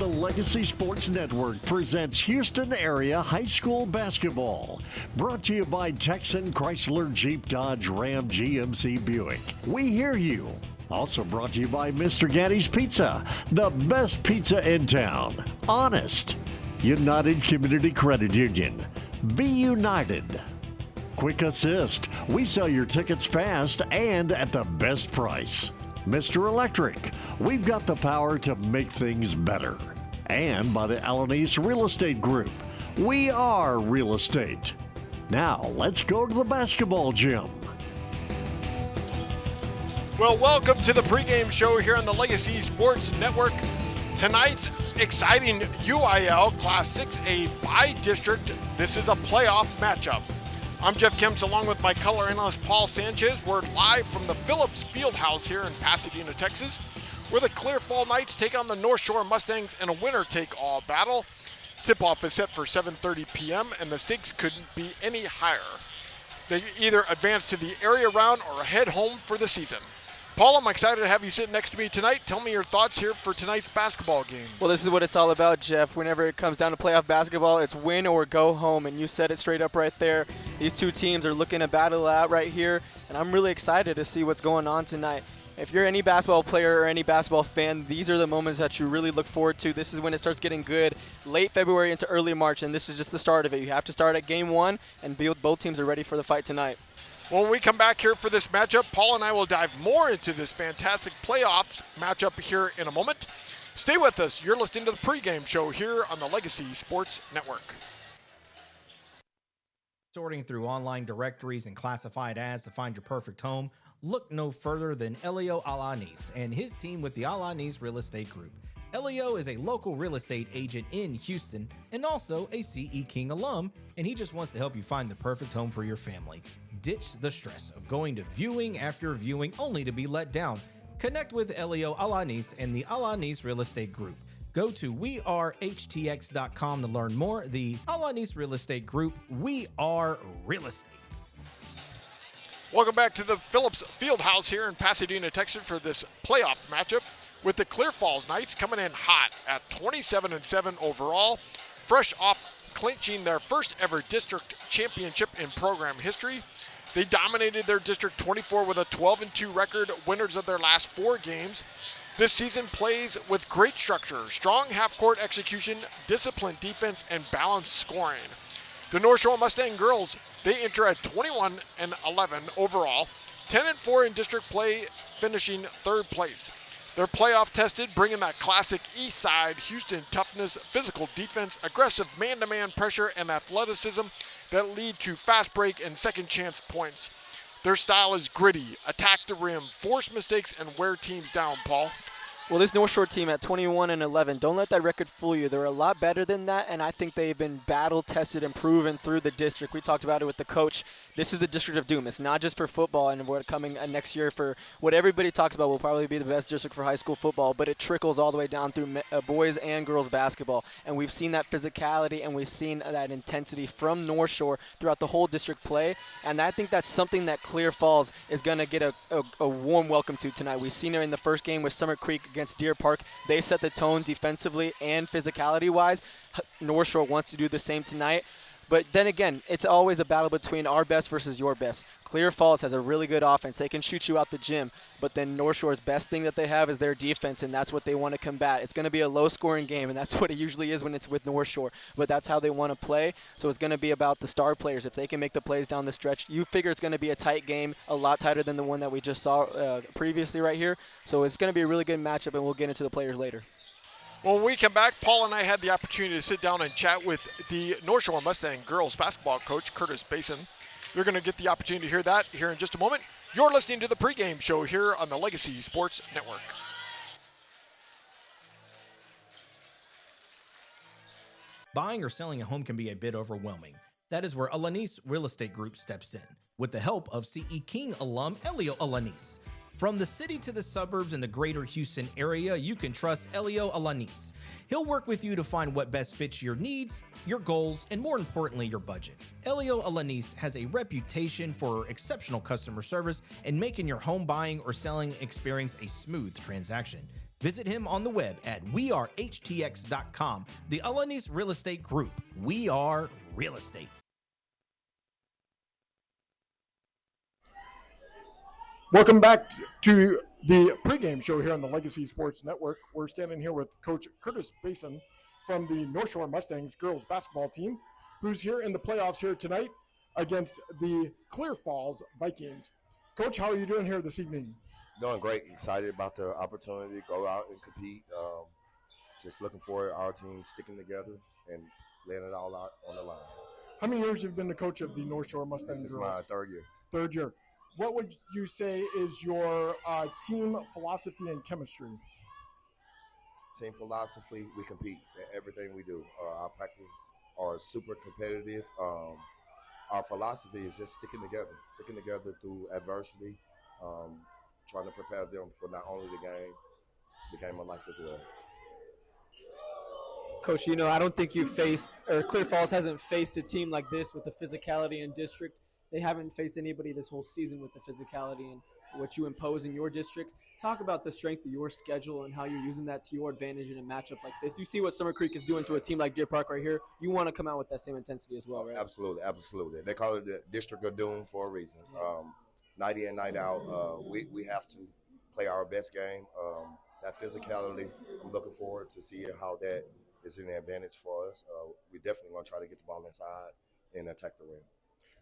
The Legacy Sports Network presents Houston Area High School Basketball. Brought to you by Texan Chrysler Jeep Dodge Ram GMC Buick. We hear you. Also brought to you by Mr. Gaddy's Pizza, the best pizza in town. Honest. United Community Credit Union. Be united. Quick Assist. We sell your tickets fast and at the best price. Mr. Electric. We've got the power to make things better. And by the Alanis Real Estate Group. We are real estate. Now, let's go to the basketball gym. Well, welcome to the pregame show here on the Legacy Sports Network. Tonight's exciting UIL Class 6A by-district. This is a playoff matchup. I'm Jeff Kemps along with my color analyst Paul Sanchez. We're live from the Phillips Fieldhouse here in Pasadena, Texas, where the Clear Fall Knights take on the North Shore Mustangs in a winner-take-all battle. Tip-off is set for 7:30 p.m. and the stakes couldn't be any higher. They either advance to the area round or head home for the season. Paul, I'm excited to have you sitting next to me tonight. Tell me your thoughts here for tonight's basketball game. Well, this is what it's all about, Jeff. Whenever it comes down to playoff basketball, it's win or go home, and you said it straight up right there. These two teams are looking to battle out right here, and I'm really excited to see what's going on tonight. If you're any basketball player or any basketball fan, these are the moments that you really look forward to. This is when it starts getting good, late February into early March, and this is just the start of it. You have to start at game one, and both teams are ready for the fight tonight. When we come back here for this matchup, Paul and I will dive more into this fantastic playoffs matchup here in a moment. Stay with us. You're listening to the pregame show here on the Legacy Sports Network. Sorting through online directories and classified ads to find your perfect home, look no further than Elio Alanis and his team with the Alanis Real Estate Group. Elio is a local real estate agent in Houston and also a CE King alum, and he just wants to help you find the perfect home for your family. Ditch the stress of going to viewing after viewing only to be let down. Connect with Elio Alanis and the Alanis Real Estate Group. Go to wearehtx.com to learn more. The Alanis Real Estate Group, we are real estate. Welcome back to the Phillips Fieldhouse here in Pasadena, Texas for this playoff matchup with the Clear Falls Knights coming in hot at 27-7 overall, fresh off clinching their first ever district championship in program history. They dominated their district 24 with a 12-2 record, winners of their last 4 games. This season plays with great structure, strong half-court execution, disciplined defense, and balanced scoring. The North Shore Mustang girls, they enter at 21-11 overall, 10-4 in district play, finishing 3rd place. They're playoff tested, bringing that classic East Side Houston toughness, physical defense, aggressive man-to-man pressure, and athleticism that lead to fast break and second chance points. Their style is gritty, attack the rim, force mistakes, and wear teams down, Paul. Well, this North Shore team at 21-11, don't let that record fool you. They're a lot better than that, and I think they've been battle-tested and proven through the district. We talked about it with the coach. This is the district of doom. It's not just for football, and we're coming next year for what everybody talks about will probably be the best district for high school football, but it trickles all the way down through boys and girls basketball. And we've seen that physicality, and we've seen that intensity from North Shore throughout the whole district play, and I think that's something that Clear Falls is going to get a warm welcome to tonight. We've seen it in the first game with Summer Creek against Deer Park. They set the tone defensively and physicality-wise. North Shore wants to do the same tonight. But then again, it's always a battle between our best versus your best. Clear Falls has a really good offense. They can shoot you out the gym. But then North Shore's best thing that they have is their defense, and that's what they want to combat. It's going to be a low-scoring game, and that's what it usually is when it's with North Shore. But that's how they want to play. So it's going to be about the star players. If they can make the plays down the stretch, you figure it's going to be a tight game, a lot tighter than the one that we just saw previously right here. So it's going to be a really good matchup, and we'll get into the players later. When we come back, Paul and I had the opportunity to sit down and chat with the North Shore Mustang girls basketball coach, Curtis Basin. You're going to get the opportunity to hear that here in just a moment. You're listening to the pregame show here on the Legacy Sports Network. Buying or selling a home can be a bit overwhelming. That is where Alanis Real Estate Group steps in, with the help of CE King alum Elio Alanis. From the city to the suburbs and the greater Houston area, you can trust Elio Alanis. He'll work with you to find what best fits your needs, your goals, and more importantly, your budget. Elio Alanis has a reputation for exceptional customer service and making your home buying or selling experience a smooth transaction. Visit him on the web at wearehtx.com. The Alanis Real Estate Group. We are real estate. Welcome back to the pregame show here on the Legacy Sports Network. We're standing here with Coach Curtis Basin from the North Shore Mustangs girls basketball team, who's here in the playoffs here tonight against the Clear Falls Vikings. Coach, how are you doing here this evening? Doing great. Excited about the opportunity to go out and compete. Just looking forward to our team sticking together and laying it all out on the line. How many years have you been the coach of the North Shore Mustangs This is girls? my third year. Third year. What would you say is your team philosophy and chemistry? Team philosophy, we compete in everything we do. Our practices are super competitive. Our philosophy is just sticking together through adversity, trying to prepare them for not only the game of life as well. Coach, you know, I don't think you've faced, or Clear Falls hasn't faced a team like this with the physicality in district. They haven't faced anybody this whole season with the physicality and what you impose in your district. Talk about the strength of your schedule and how you're using that to your advantage in a matchup like this. You see what Summer Creek is doing to a team like Deer Park right here. You want to come out with that same intensity as well, right? Absolutely. They call it the District of Doom for a reason. Night in, night out, we have to play our best game. That physicality, I'm looking forward to see how that is an advantage for us. We definitely want to try to get the ball inside and attack the rim.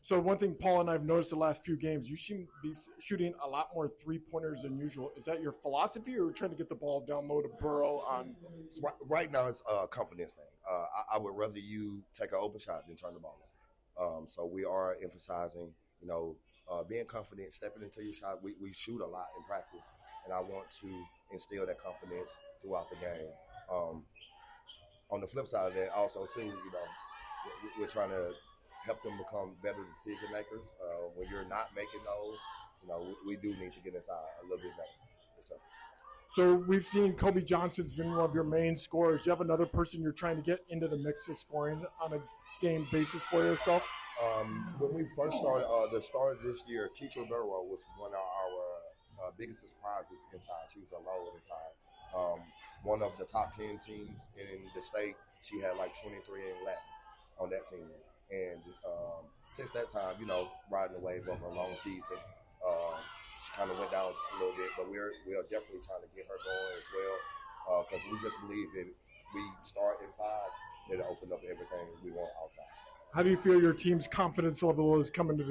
So one thing Paul and I have noticed the last few games, you seem to be shooting a lot more three-pointers than usual. Is that your philosophy, or are you trying to get the ball down low to Burrow on? Right now, it's a confidence thing. I would rather you take an open shot than turn the ball over. So we are emphasizing, being confident, stepping into your shot. We shoot a lot in practice, and I want to instill that confidence throughout the game. On the flip side of that, also too, we're trying to help them become better decision makers. When you're not making those, we do need to get inside a little bit better. Yes, sir. So we've seen Kobe Johnson's been one of your main scorers. Do you have another person you're trying to get into the mix of scoring on a game basis for yourself? When we first started, the start of this year, Keitra Burrow was one of our biggest surprises inside. She was a low inside. One of the top 10 teams in the state. She had like 23 in Latin on that team. And since that time, riding the wave of her long season, she kind of went down just a little bit. But we are definitely trying to get her going as well, because we just believe that we start inside, it'll open up everything we want outside. How do you feel your team's confidence level is coming to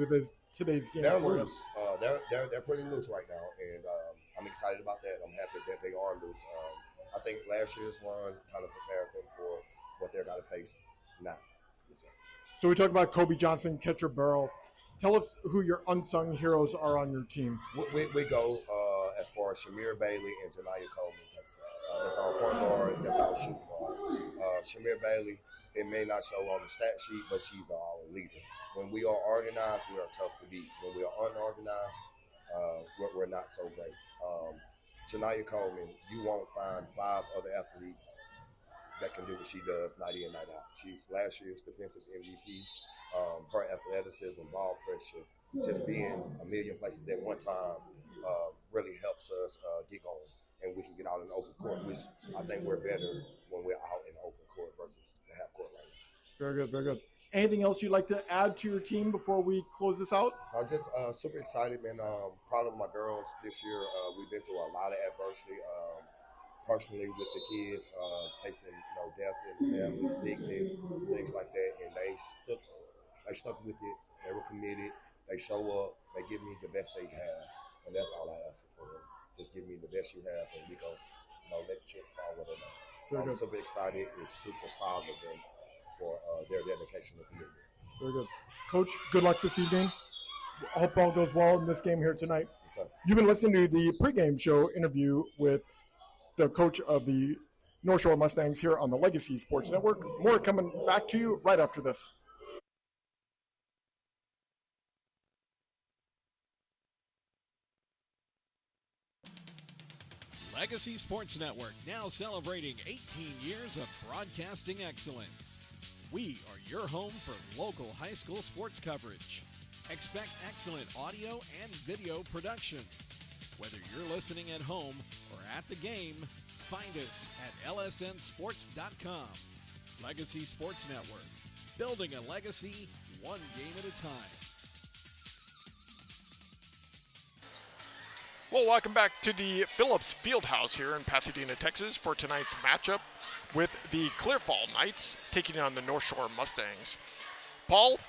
today's game? They're loose. They're pretty loose right now, and I'm excited about that. I'm happy that they are loose. I think last year's run kind of prepared them for what they're going to face now. Yes, sir. So we talked about Kobe Johnson, Keitra Burrow. Tell us who your unsung heroes are on your team. We go as far as Shamir Bailey and Janiyah Coleman, Texas. That's our point guard. That's our shooting guard. Shamir Bailey, it may not show on the stat sheet, but she's our leader. When we are organized, we are tough to beat. When we are unorganized, we're not so great. Janiyah Coleman, you won't find 5 other athletes that can do what she does night in, night out. She's last year's defensive MVP. Her athleticism, ball pressure, just being a million places at one time really helps us get going. And we can get out in the open court, which I think we're better when we're out in the open court versus the half court right now. Very good, very good. Anything else you'd like to add to your team before we close this out? I'm just super excited, man. Proud of my girls this year. We've been through a lot of adversity. Personally, with the kids facing death in the family, sickness, things like that, and they stuck with it. They were committed. They show up. They give me the best they have, and that's all I ask for them. Just give me the best you have, and we go, let the chips fall where they may. So I'm super excited and super proud of them for their dedication and commitment. Very good. Coach, good luck this evening. I hope all goes well in this game here tonight. Yes, sir. You've been listening to the pregame show interview with the coach of the North Shore Mustangs here on the Legacy Sports Network. More coming back to you right after this. Legacy Sports Network, now celebrating 18 years of broadcasting excellence. We are your home for local high school sports coverage. Expect excellent audio and video production. Whether you're listening at home or at the game, find us at lsnsports.com. Legacy Sports Network, building a legacy one game at a time. Well, welcome back to the Phillips Fieldhouse here in Pasadena, Texas for tonight's matchup with the Clearfall Knights taking on the North Shore Mustangs. Paul,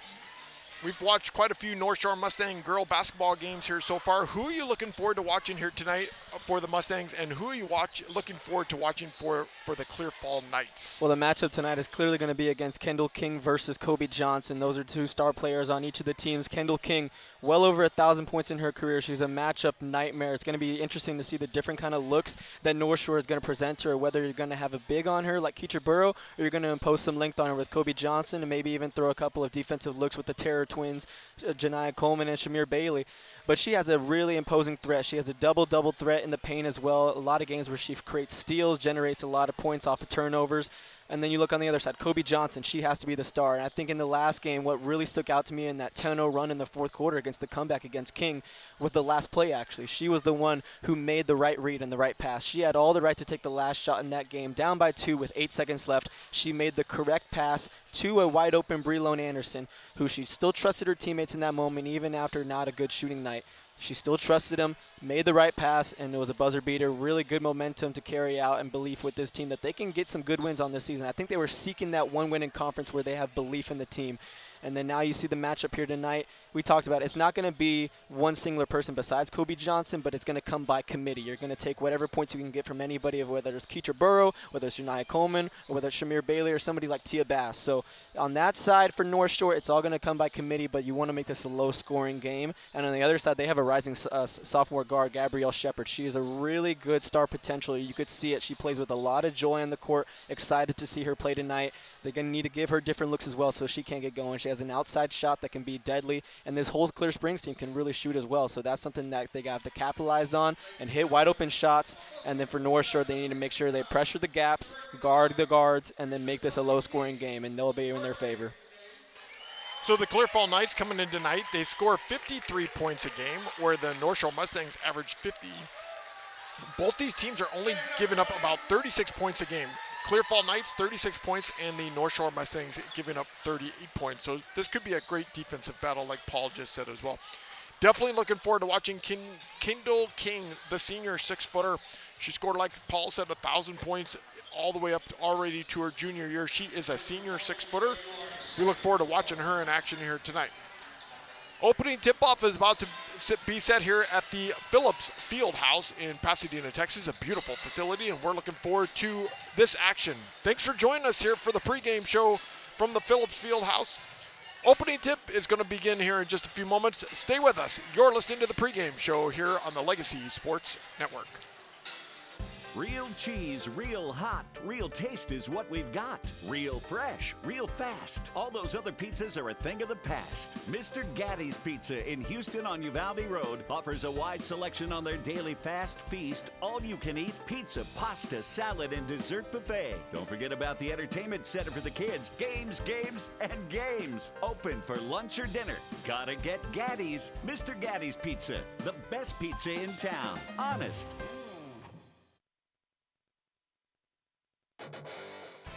we've watched quite a few North Shore Mustang girl basketball games here so far. Who are you looking forward to watching here tonight for the Mustangs, and who are you looking forward to watching for the Clearfall Knights? Well, the matchup tonight is clearly going to be against Kendall King versus Kobe Johnson. Those are two star players on each of the teams. Kendall King, well over 1,000 points in her career. She's a matchup nightmare. It's going to be interesting to see the different kind of looks that North Shore is going to present to her, whether you're going to have a big on her like Keecher Burrow, or you're going to impose some length on her with Kobe Johnson, and maybe even throw a couple of defensive looks with the Terror Twins, Janiah Coleman and Shamir Bailey. But she has a really imposing threat. She has a double threat in the paint as well. A lot of games where she creates steals, generates a lot of points off of turnovers. And then you look on the other side, Kobe Johnson, she has to be the star. And I think in the last game, what really stuck out to me in that 10-0 run in the fourth quarter against the comeback against King was the last play, actually. She was the one who made the right read and the right pass. She had all the right to take the last shot in that game. Down by 2 with 8 seconds left, she made the correct pass to a wide-open Breelone Anderson, who she still trusted her teammates in that moment, even after not a good shooting night. She still trusted him, made the right pass, and it was a buzzer beater. Really good momentum to carry out and belief with this team that they can get some good wins on this season. I think they were seeking that one win in conference where they have belief in the team. And then now you see the matchup here tonight. We talked about it. It's not going to be one singular person besides Kobe Johnson, but it's going to come by committee. You're going to take whatever points you can get from anybody, whether it's Keecher Burrow, whether it's Janiah Coleman, or whether it's Shamir Bailey or somebody like Tia Bass. So on that side for North Shore, it's all going to come by committee, but you want to make this a low-scoring game. And on the other side, they have a rising sophomore guard, Gabrielle Shepard. She is a really good star potential. You could see it. She plays with a lot of joy on the court. Excited to see her play tonight. They're going to need to give her different looks as well so she can't get going. She has an outside shot that can be deadly, and this whole Clear Springs team can really shoot as well. So that's something that they have to capitalize on and hit wide open shots. And then for North Shore, they need to make sure they pressure the gaps, guard the guards, and then make this a low-scoring game, and they'll be in their favor. So the Clearfall Knights coming in tonight, they score 53 points a game, where the North Shore Mustangs average 50. Both these teams are only giving up about 36 points a game. Clearfall Knights, 36 points, and the North Shore Mustangs giving up 38 points. So this could be a great defensive battle, like Paul just said as well. Definitely looking forward to watching Kendall King, the senior 6-footer. She scored, like Paul said, 1,000 points all the way up already to her junior year. She is a senior 6-footer. We look forward to watching her in action here tonight. Opening tip-off is about to be set here at the Phillips Fieldhouse in Pasadena, Texas, a beautiful facility, and we're looking forward to this action. Thanks for joining us here for the pregame show from the Phillips Fieldhouse. Opening tip is going to begin here in just a few moments. Stay with us. You're listening to the pregame show here on the Legacy Sports Network. Real cheese, real hot, real taste is what we've got. Real fresh, real fast. All those other pizzas are a thing of the past. Mr. Gatti's Pizza in Houston on Uvalde Road offers a wide selection on their daily fast feast, all-you-can-eat pizza, pasta, salad, and dessert buffet. Don't forget about the entertainment center for the kids. Games, games, and games. Open for lunch or dinner. Gotta get Gatti's. Mr. Gatti's Pizza, the best pizza in town. Honest.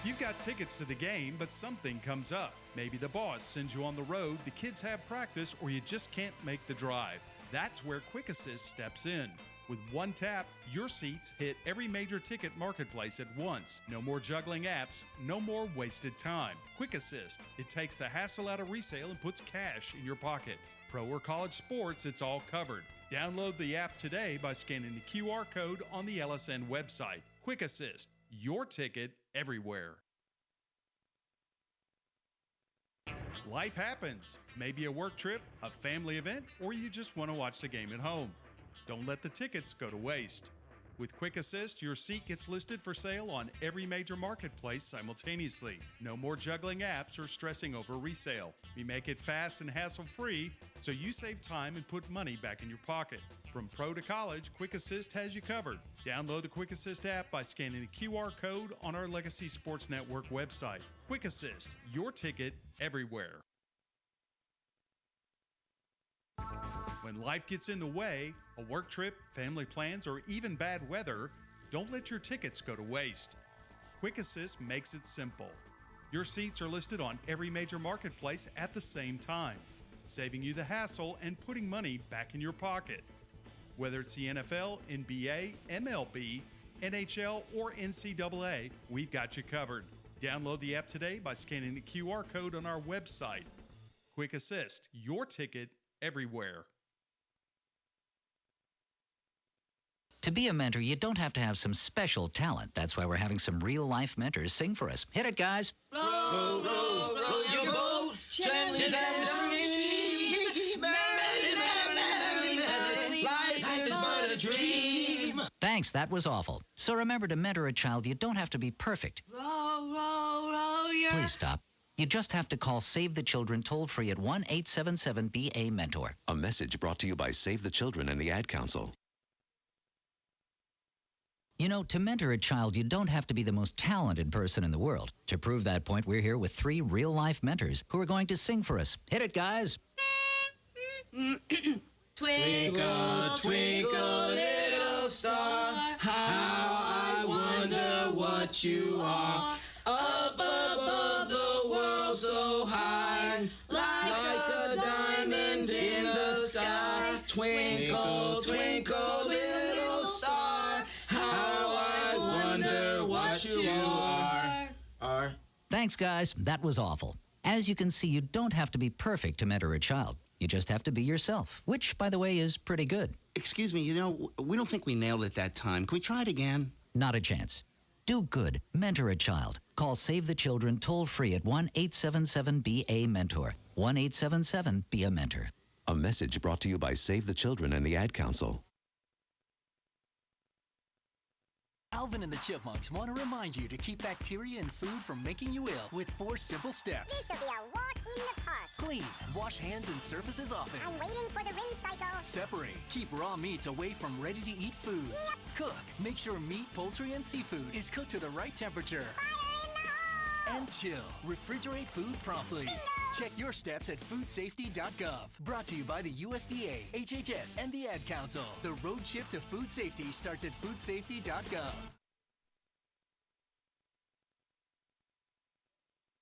You've got tickets to the game, but something comes up. Maybe the boss sends you on the road, the kids have practice, or you just can't make the drive. That's where Quick Assist steps in. With one tap, your seats hit every major ticket marketplace at once. No more juggling apps, no more wasted time. Quick Assist, it takes the hassle out of resale and puts cash in your pocket. Pro or college sports, it's all covered. Download the app today by scanning the QR code on the LSN website. Quick Assist, your ticket everywhere. Life happens. Maybe a work trip, a family event, or you just want to watch the game at home. Don't let the tickets go to waste. With Quick Assist, your seat gets listed for sale on every major marketplace simultaneously. No more juggling apps or stressing over resale. We make it fast and hassle-free, so you save time and put money back in your pocket. From pro to college, Quick Assist has you covered. Download the Quick Assist app by scanning the QR code on our Legacy Sports Network website. Quick Assist, your ticket everywhere. When life gets in the way, A work trip, family plans, or even bad weather, don't let your tickets go to waste. Quick Assist makes it simple. Your seats are listed on every major marketplace at the same time, saving you the hassle and putting money back in your pocket. Whether it's the NFL, NBA, MLB, NHL, or NCAA, we've got you covered. Download the app today by scanning the QR code on our website. Quick Assist, your ticket everywhere. To be a mentor, you don't have to have some special talent. That's why we're having some real-life mentors sing for us. Hit it, guys. Row, row, row your boat, gently down the stream. Merrily, life is but a dream. Thanks, that was awful. So remember, to mentor a child, you don't have to be perfect. Row, row, row your... Please stop. You just have to call Save the Children toll-free at 1-877-BA-MENTOR. A message brought to you by Save the Children and the Ad Council. You know, to mentor a child, you don't have to be the most talented person in the world. To prove that point, we're here with 3 real-life mentors who are going to sing for us. Hit it, guys. Twinkle, twinkle, little star, how I wonder what you are. Up above the world so high, like a diamond in the sky. Twinkle, twinkle, little star, how I wonder what you are. Thanks, guys. That was awful. As you can see, you don't have to be perfect to mentor a child. You just have to be yourself, which, by the way, is pretty good. Excuse me, we don't think we nailed it that time. Can we try it again? Not a chance. Do good. Mentor a child. Call Save the Children toll-free at 1-877-BA-MENTOR. 1-877-BE-A-MENTOR. A message brought to you by Save the Children and the Ad Council. Alvin and the Chipmunks want to remind you to keep bacteria in food from making you ill with 4 simple steps. This will be a walk in the park. Clean. Wash hands and surfaces often. I'm waiting for the rinse cycle. Separate. Keep raw meats away from ready-to-eat foods. Yep. Cook. Make sure meat, poultry, and seafood is cooked to the right temperature. Fire in the hole! And chill. Refrigerate food promptly. Bingo! Check your steps at foodsafety.gov. Brought to you by the USDA, HHS, and the Ad Council. The road trip to food safety starts at foodsafety.gov.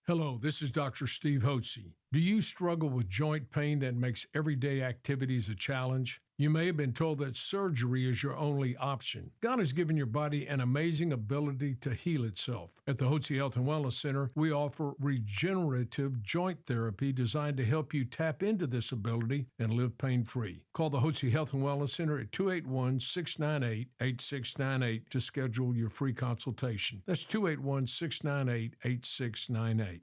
Hello, this is Dr. Steve Hotze. Do you struggle with joint pain that makes everyday activities a challenge? You may have been told that surgery is your only option. God has given your body an amazing ability to heal itself. At the Hotze Health and Wellness Center, we offer regenerative joint therapy designed to help you tap into this ability and live pain-free. Call the Hotze Health and Wellness Center at 281-698-8698 to schedule your free consultation. That's 281-698-8698.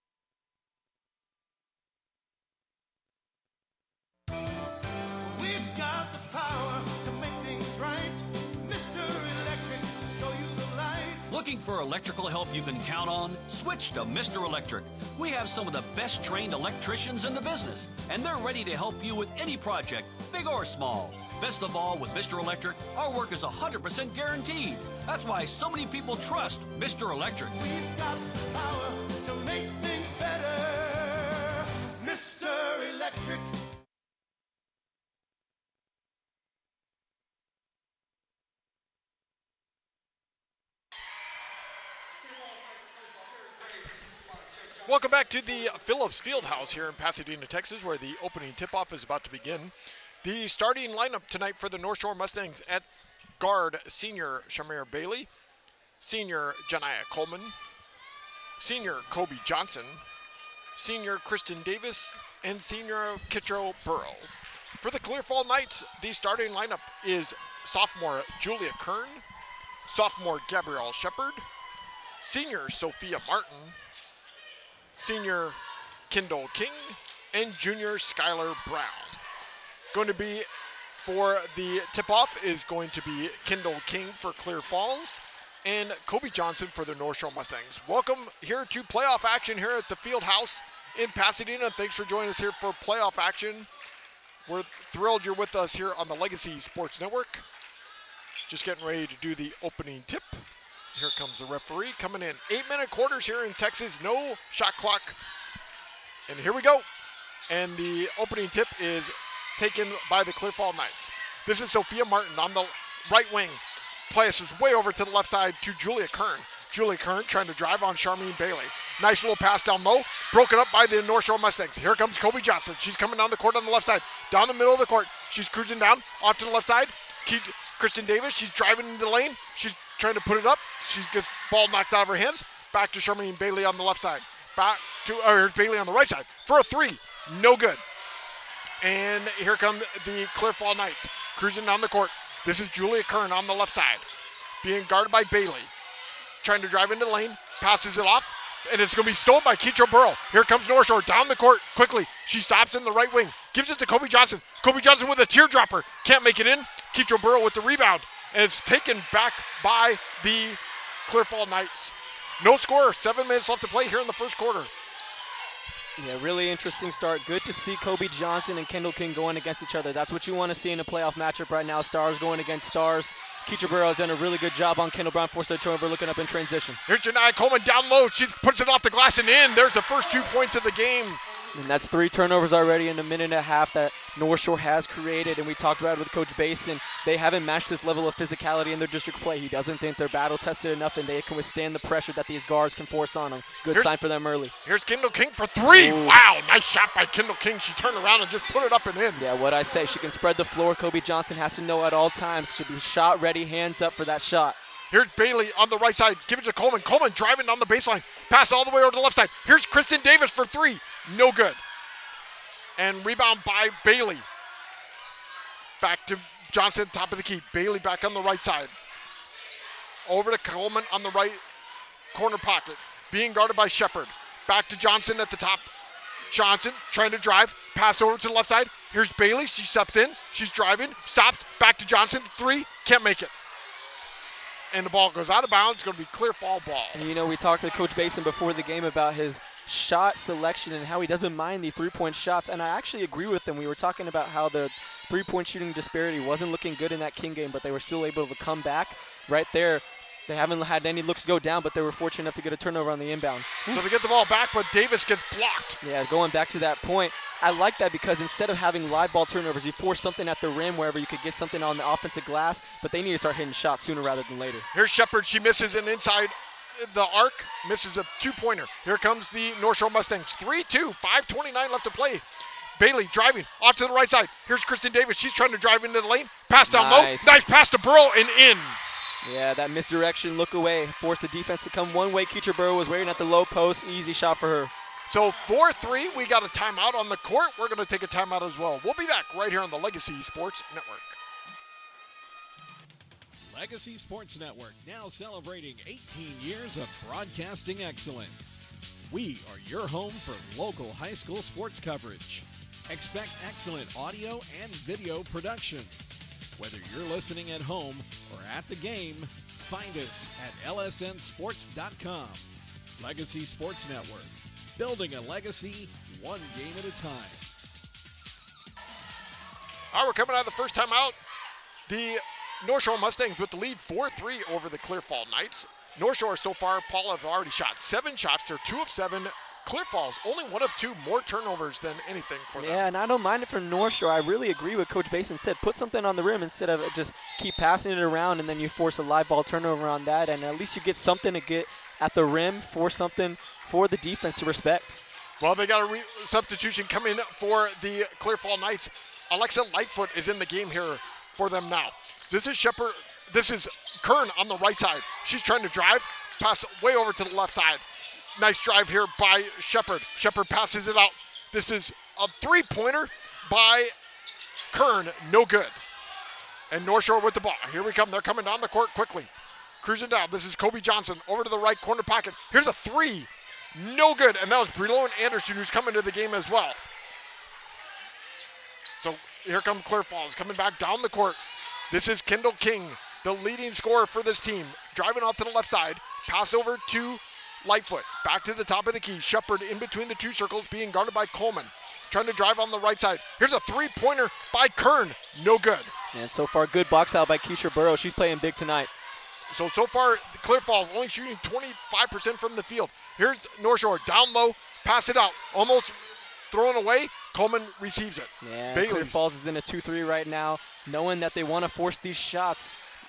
We've got the power to make things right. Mr. Electric, show you the light. Looking for electrical help you can count on? Switch to Mr. Electric. We have some of the best trained electricians in the business, and they're ready to help you with any project, big or small. Best of all, with Mr. Electric, our work is 100% guaranteed. That's why so many people trust Mr. Electric. We've got the power to make things better. Mr. Electric. Welcome back to the Phillips Fieldhouse here in Pasadena, Texas, where the opening tip-off is about to begin. The starting lineup tonight for the North Shore Mustangs: at guard, senior Shamir Bailey, senior Janiah Coleman, senior Kobe Johnson, senior Kristen Davis, and senior Kitro Burrow. For the Clear Fall Knights, the starting lineup is sophomore Julia Kern, sophomore Gabrielle Shepard, senior Sophia Martin, senior Kendall King, and junior Skylar Brown. Going to be for the tip-off is going to be Kendall King for Clear Falls and Kobe Johnson for the North Shore Mustangs. Welcome here to playoff action here at the Fieldhouse in Pasadena. Thanks for joining us here for playoff action. We're thrilled you're with us here on the Legacy Sports Network. Just getting ready to do the opening tip. Here comes the referee coming in. 8-minute quarters here in Texas, no shot clock. And here we go. And the opening tip is taken by the Clear Fall Knights. This is Sophia Martin on the right wing. Passes way over to the left side to Julia Kern. Julia Kern trying to drive on Charmaine Bailey. Nice little pass down low, broken up by the North Shore Mustangs. Here comes Kobe Johnson. She's coming down the court on the left side. Down the middle of the court. She's cruising down, off to the left side. Kristen Davis, she's driving into the lane. She's trying to put it up. She gets ball knocked out of her hands. Back to Charmaine Bailey on the left side. Back to Bailey on the right side for a three. No good. And here come the Clear Fall Knights cruising down the court. This is Julia Kern on the left side, being guarded by Bailey. Trying to drive into the lane, passes it off, and it's going to be stolen by Keitra Burrow. Here comes North Shore down the court quickly. She stops in the right wing, gives it to Kobe Johnson. Kobe Johnson with a teardropper, can't make it in. Keitra Burrow with the rebound, and it's taken back by the Clear Fall Knights. No score, 7 minutes left to play here in the first quarter. Yeah, really interesting start. Good to see Kobe Johnson and Kendall King going against each other. That's what you want to see in a playoff matchup right now. Stars going against stars. Keitra Burrow has done a really good job on Kendall Brown, forced a turnover, looking up in transition. Here's Janiyah Coleman down low. She puts it off the glass and in. There's the first 2 points of the game. And that's 3 turnovers already in a minute and a half that North Shore has created. And we talked about it with Coach Basin. They haven't matched this level of physicality in their district play. He doesn't think they're battle tested enough and they can withstand the pressure that these guards can force on them. Good sign for them early. Here's Kendall King for 3. Ooh. Wow, nice shot by Kendall King. She turned around and just put it up and in. Yeah, what I say, she can spread the floor. Kobe Johnson has to know at all times to be shot ready, hands up for that shot. Here's Bailey on the right side. Give it to Coleman. Coleman driving down the baseline. Pass all the way over to the left side. Here's Kristen Davis for 3. No good. And rebound by Bailey. Back to Johnson, top of the key. Bailey back on the right side. Over to Coleman on the right corner pocket. Being guarded by Shepard. Back to Johnson at the top. Johnson trying to drive. Pass over to the left side. Here's Bailey. She steps in. She's driving. Stops. Back to Johnson. 3. Can't make it. And the ball goes out of bounds. It's going to be clear fall ball. And you know, we talked with Coach Basin before the game about his shot selection and how he doesn't mind these three-point shots. And I actually agree with him. We were talking about how the three-point shooting disparity wasn't looking good in that King game, but they were still able to come back right there. They haven't had any looks go down, but they were fortunate enough to get a turnover on the inbound. So they get the ball back, but Davis gets blocked. Yeah, going back to that point, I like that because instead of having live ball turnovers, you force something at the rim wherever you could get something on the offensive glass, but they need to start hitting shots sooner rather than later. Here's Shepard. She misses an inside the arc, misses a two-pointer. Here comes the North Shore Mustangs. 3-2, 5:29 left to play. Bailey driving off to the right side. Here's Kristen Davis. She's trying to drive into the lane. Pass down low. Nice pass to Burrow and in. Yeah, that misdirection, look away, forced the defense to come one way. Keitra Burrow was waiting at the low post. Easy shot for her. So 4-3, we got a timeout on the court. We're going to take a timeout as well. We'll be back right here on the Legacy Sports Network. Legacy Sports Network, now celebrating 18 years of broadcasting excellence. We are your home for local high school sports coverage. Expect excellent audio and video production. Whether you're listening at home or at the game, find us at lsnsports.com. Legacy Sports Network, building a legacy one game at a time. All right, we're coming out of the first timeout. The North Shore Mustangs with the lead 4-3 over the Clear Fall Knights. North Shore so far, Paul, have already shot 7 shots. They're 2 of 7. Clear Falls only 1 of 2 more turnovers than anything for them. Yeah, and I don't mind it from North Shore. I really agree with Coach Basin said. Put something on the rim instead of just keep passing it around and then you force a live ball turnover on that. And at least you get something to get at the rim, force something for the defense to respect. Well, they got a substitution coming for the Clear Fall Knights. Alexa Lightfoot is in the game here for them now. This is Shepard. This is Kern on the right side. She's trying to drive, pass way over to the left side. Nice drive here by Shepard. Shepard passes it out. This is a 3-pointer by Kern. No good. And North Shore with the ball. Here we come. They're coming down the court quickly. Cruising down. This is Kobe Johnson over to the right corner pocket. Here's a 3. No good. And that was Breloin Anderson who's coming to the game as well. So here come Clear Falls coming back down the court. This is Kendall King, the leading scorer for this team. Driving off to the left side. Pass over to Lightfoot. Back to the top of the key. Shepard in between the 2 circles being guarded by Coleman. Trying to drive on the right side. Here's a 3-pointer by Kern. No good. And so far, good box out by Keitra Burrow. She's playing big tonight. So far, the Clear Falls only shooting 25% from the field. Here's North Shore down low. Pass it out. Almost thrown away. Coleman receives it. Yeah, Clear Bailey's. Falls is in a 2-3 right now, knowing that they want to force these shots.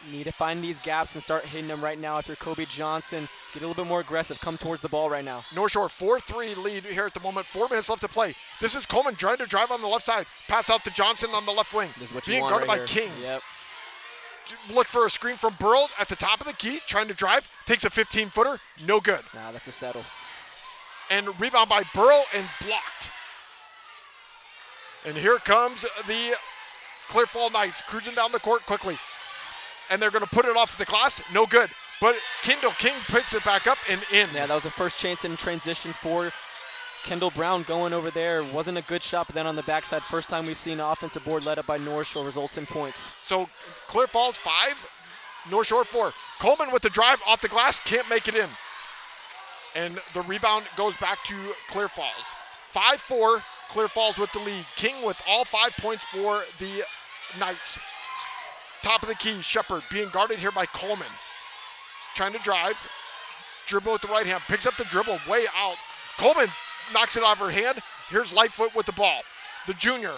You need to find these gaps and start hitting them right now. If you're Kobe Johnson, get a little bit more aggressive. Come towards the ball right now. North Shore 4-3 lead here at the moment. 4 minutes left to play. This is Coleman trying to drive on the left side. Pass out to Johnson on the left wing. This is what you being want guarded right by here. King. Yep. Look for a screen from Burrow at the top of the key, trying to drive. Takes a 15-footer. No good. Nah, that's a settle. And rebound by Burrow and blocked. And here comes the Clear Fall Knights cruising down the court quickly. And they're going to put it off the glass. No good. But Kendall King picks it back up and in. Yeah, that was the first chance in transition for Kendall Brown going over there. Wasn't a good shot, but then on the backside, first time we've seen an offensive board led up by North Shore results in points. So Clear Falls 5, North Shore 4. Coleman with the drive off the glass, can't make it in. And the rebound goes back to Clear Falls. 5-4, Clear Falls with the lead. King with all 5 points for the Knights. Top of the key, Shepard being guarded here by Coleman. Trying to drive. Dribble with the right hand. Picks up the dribble way out. Coleman knocks it off her hand. Here's Lightfoot with the ball. The junior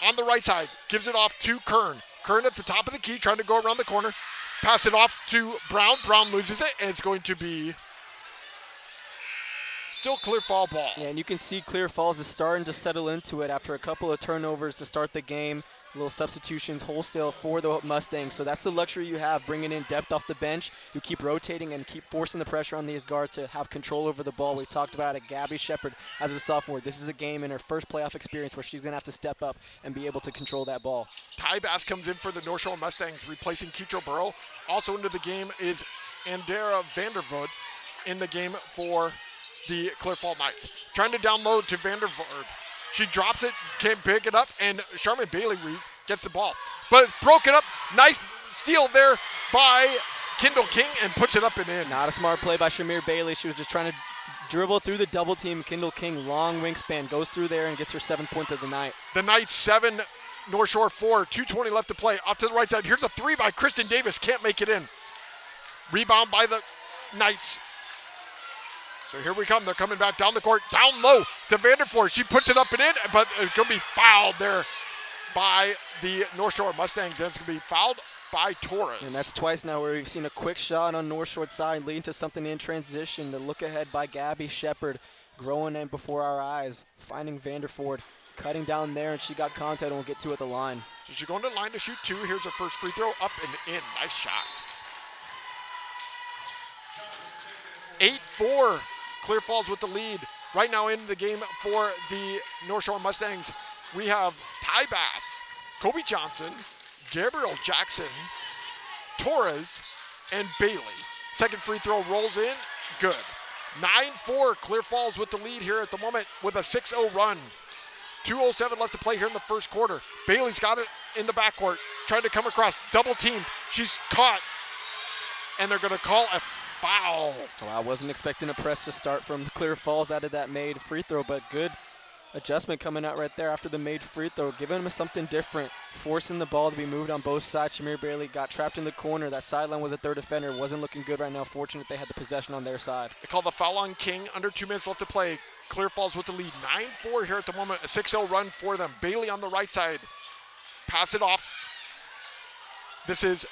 on the right side gives it off to Kern. Kern at the top of the key trying to go around the corner. Pass it off to Brown. Brown loses it, and it's going to be still Clear Fall ball. Yeah, and you can see Clear Falls is starting to settle into it after a couple of turnovers to start the game. Little substitutions wholesale for the Mustangs. So that's the luxury you have, bringing in depth off the bench. You keep rotating and keep forcing the pressure on these guards to have control over the ball. We talked about it. Gabby Shepard as a sophomore. This is a game in her first playoff experience where she's going to have to step up and be able to control that ball. Ty Bass comes in for the North Shore Mustangs, replacing Keetro Burrow. Also into the game is Andera Vandervoort in the game for the Clear Fall Knights. Trying to download to Vandervoort. She drops it, can't pick it up, and Charmin Bailey gets the ball. But it's broken up. Nice steal there by Kendall King and puts it up and in. Not a smart play by Shamir Bailey. She was just trying to dribble through the double team. Kendall King, long wingspan, goes through there and gets her 7th point of the night. The Knights 7, North Shore 4, 2:20 left to play. Off to the right side. Here's a 3 by Kristen Davis. Can't make it in. Rebound by the Knights. So here we come. They're coming back down the court, down low to Vandervoort. She puts it up and in, but it's going to be fouled there by the North Shore Mustangs. And it's going to be fouled by Torres. And that's twice now where we've seen a quick shot on North Shore side leading to something in transition. The look ahead by Gabby Shepard growing in before our eyes, finding Vandervoort, cutting down there, and she got contact and we'll get to at the line. So she's going to the line to shoot 2. Here's her first free throw, up and in. Nice shot. 8-4. Clear Falls with the lead. Right now in the game for the North Shore Mustangs, we have Ty Bass, Kobe Johnson, Gabriel Jackson, Torres, and Bailey. Second free throw rolls in. Good. 9-4. Clear Falls with the lead here at the moment with a 6-0 run. 2:07 left to play here in the first quarter. Bailey's got it in the backcourt. Trying to come across. Double teamed. She's caught. And they're going to call a foul. So I wasn't expecting a press to start from Clear Falls out of that made free throw, but good adjustment coming out right there after the made free throw, giving them something different, forcing the ball to be moved on both sides. Shamir Bailey got trapped in the corner. That sideline was a third defender. Wasn't looking good right now. Fortunate they had the possession on their side. They call the foul on King. Under 2 minutes left to play. Clear Falls with the lead. 9-4 here at the moment. A 6-0 run for them. Bailey on the right side. Pass it off. This is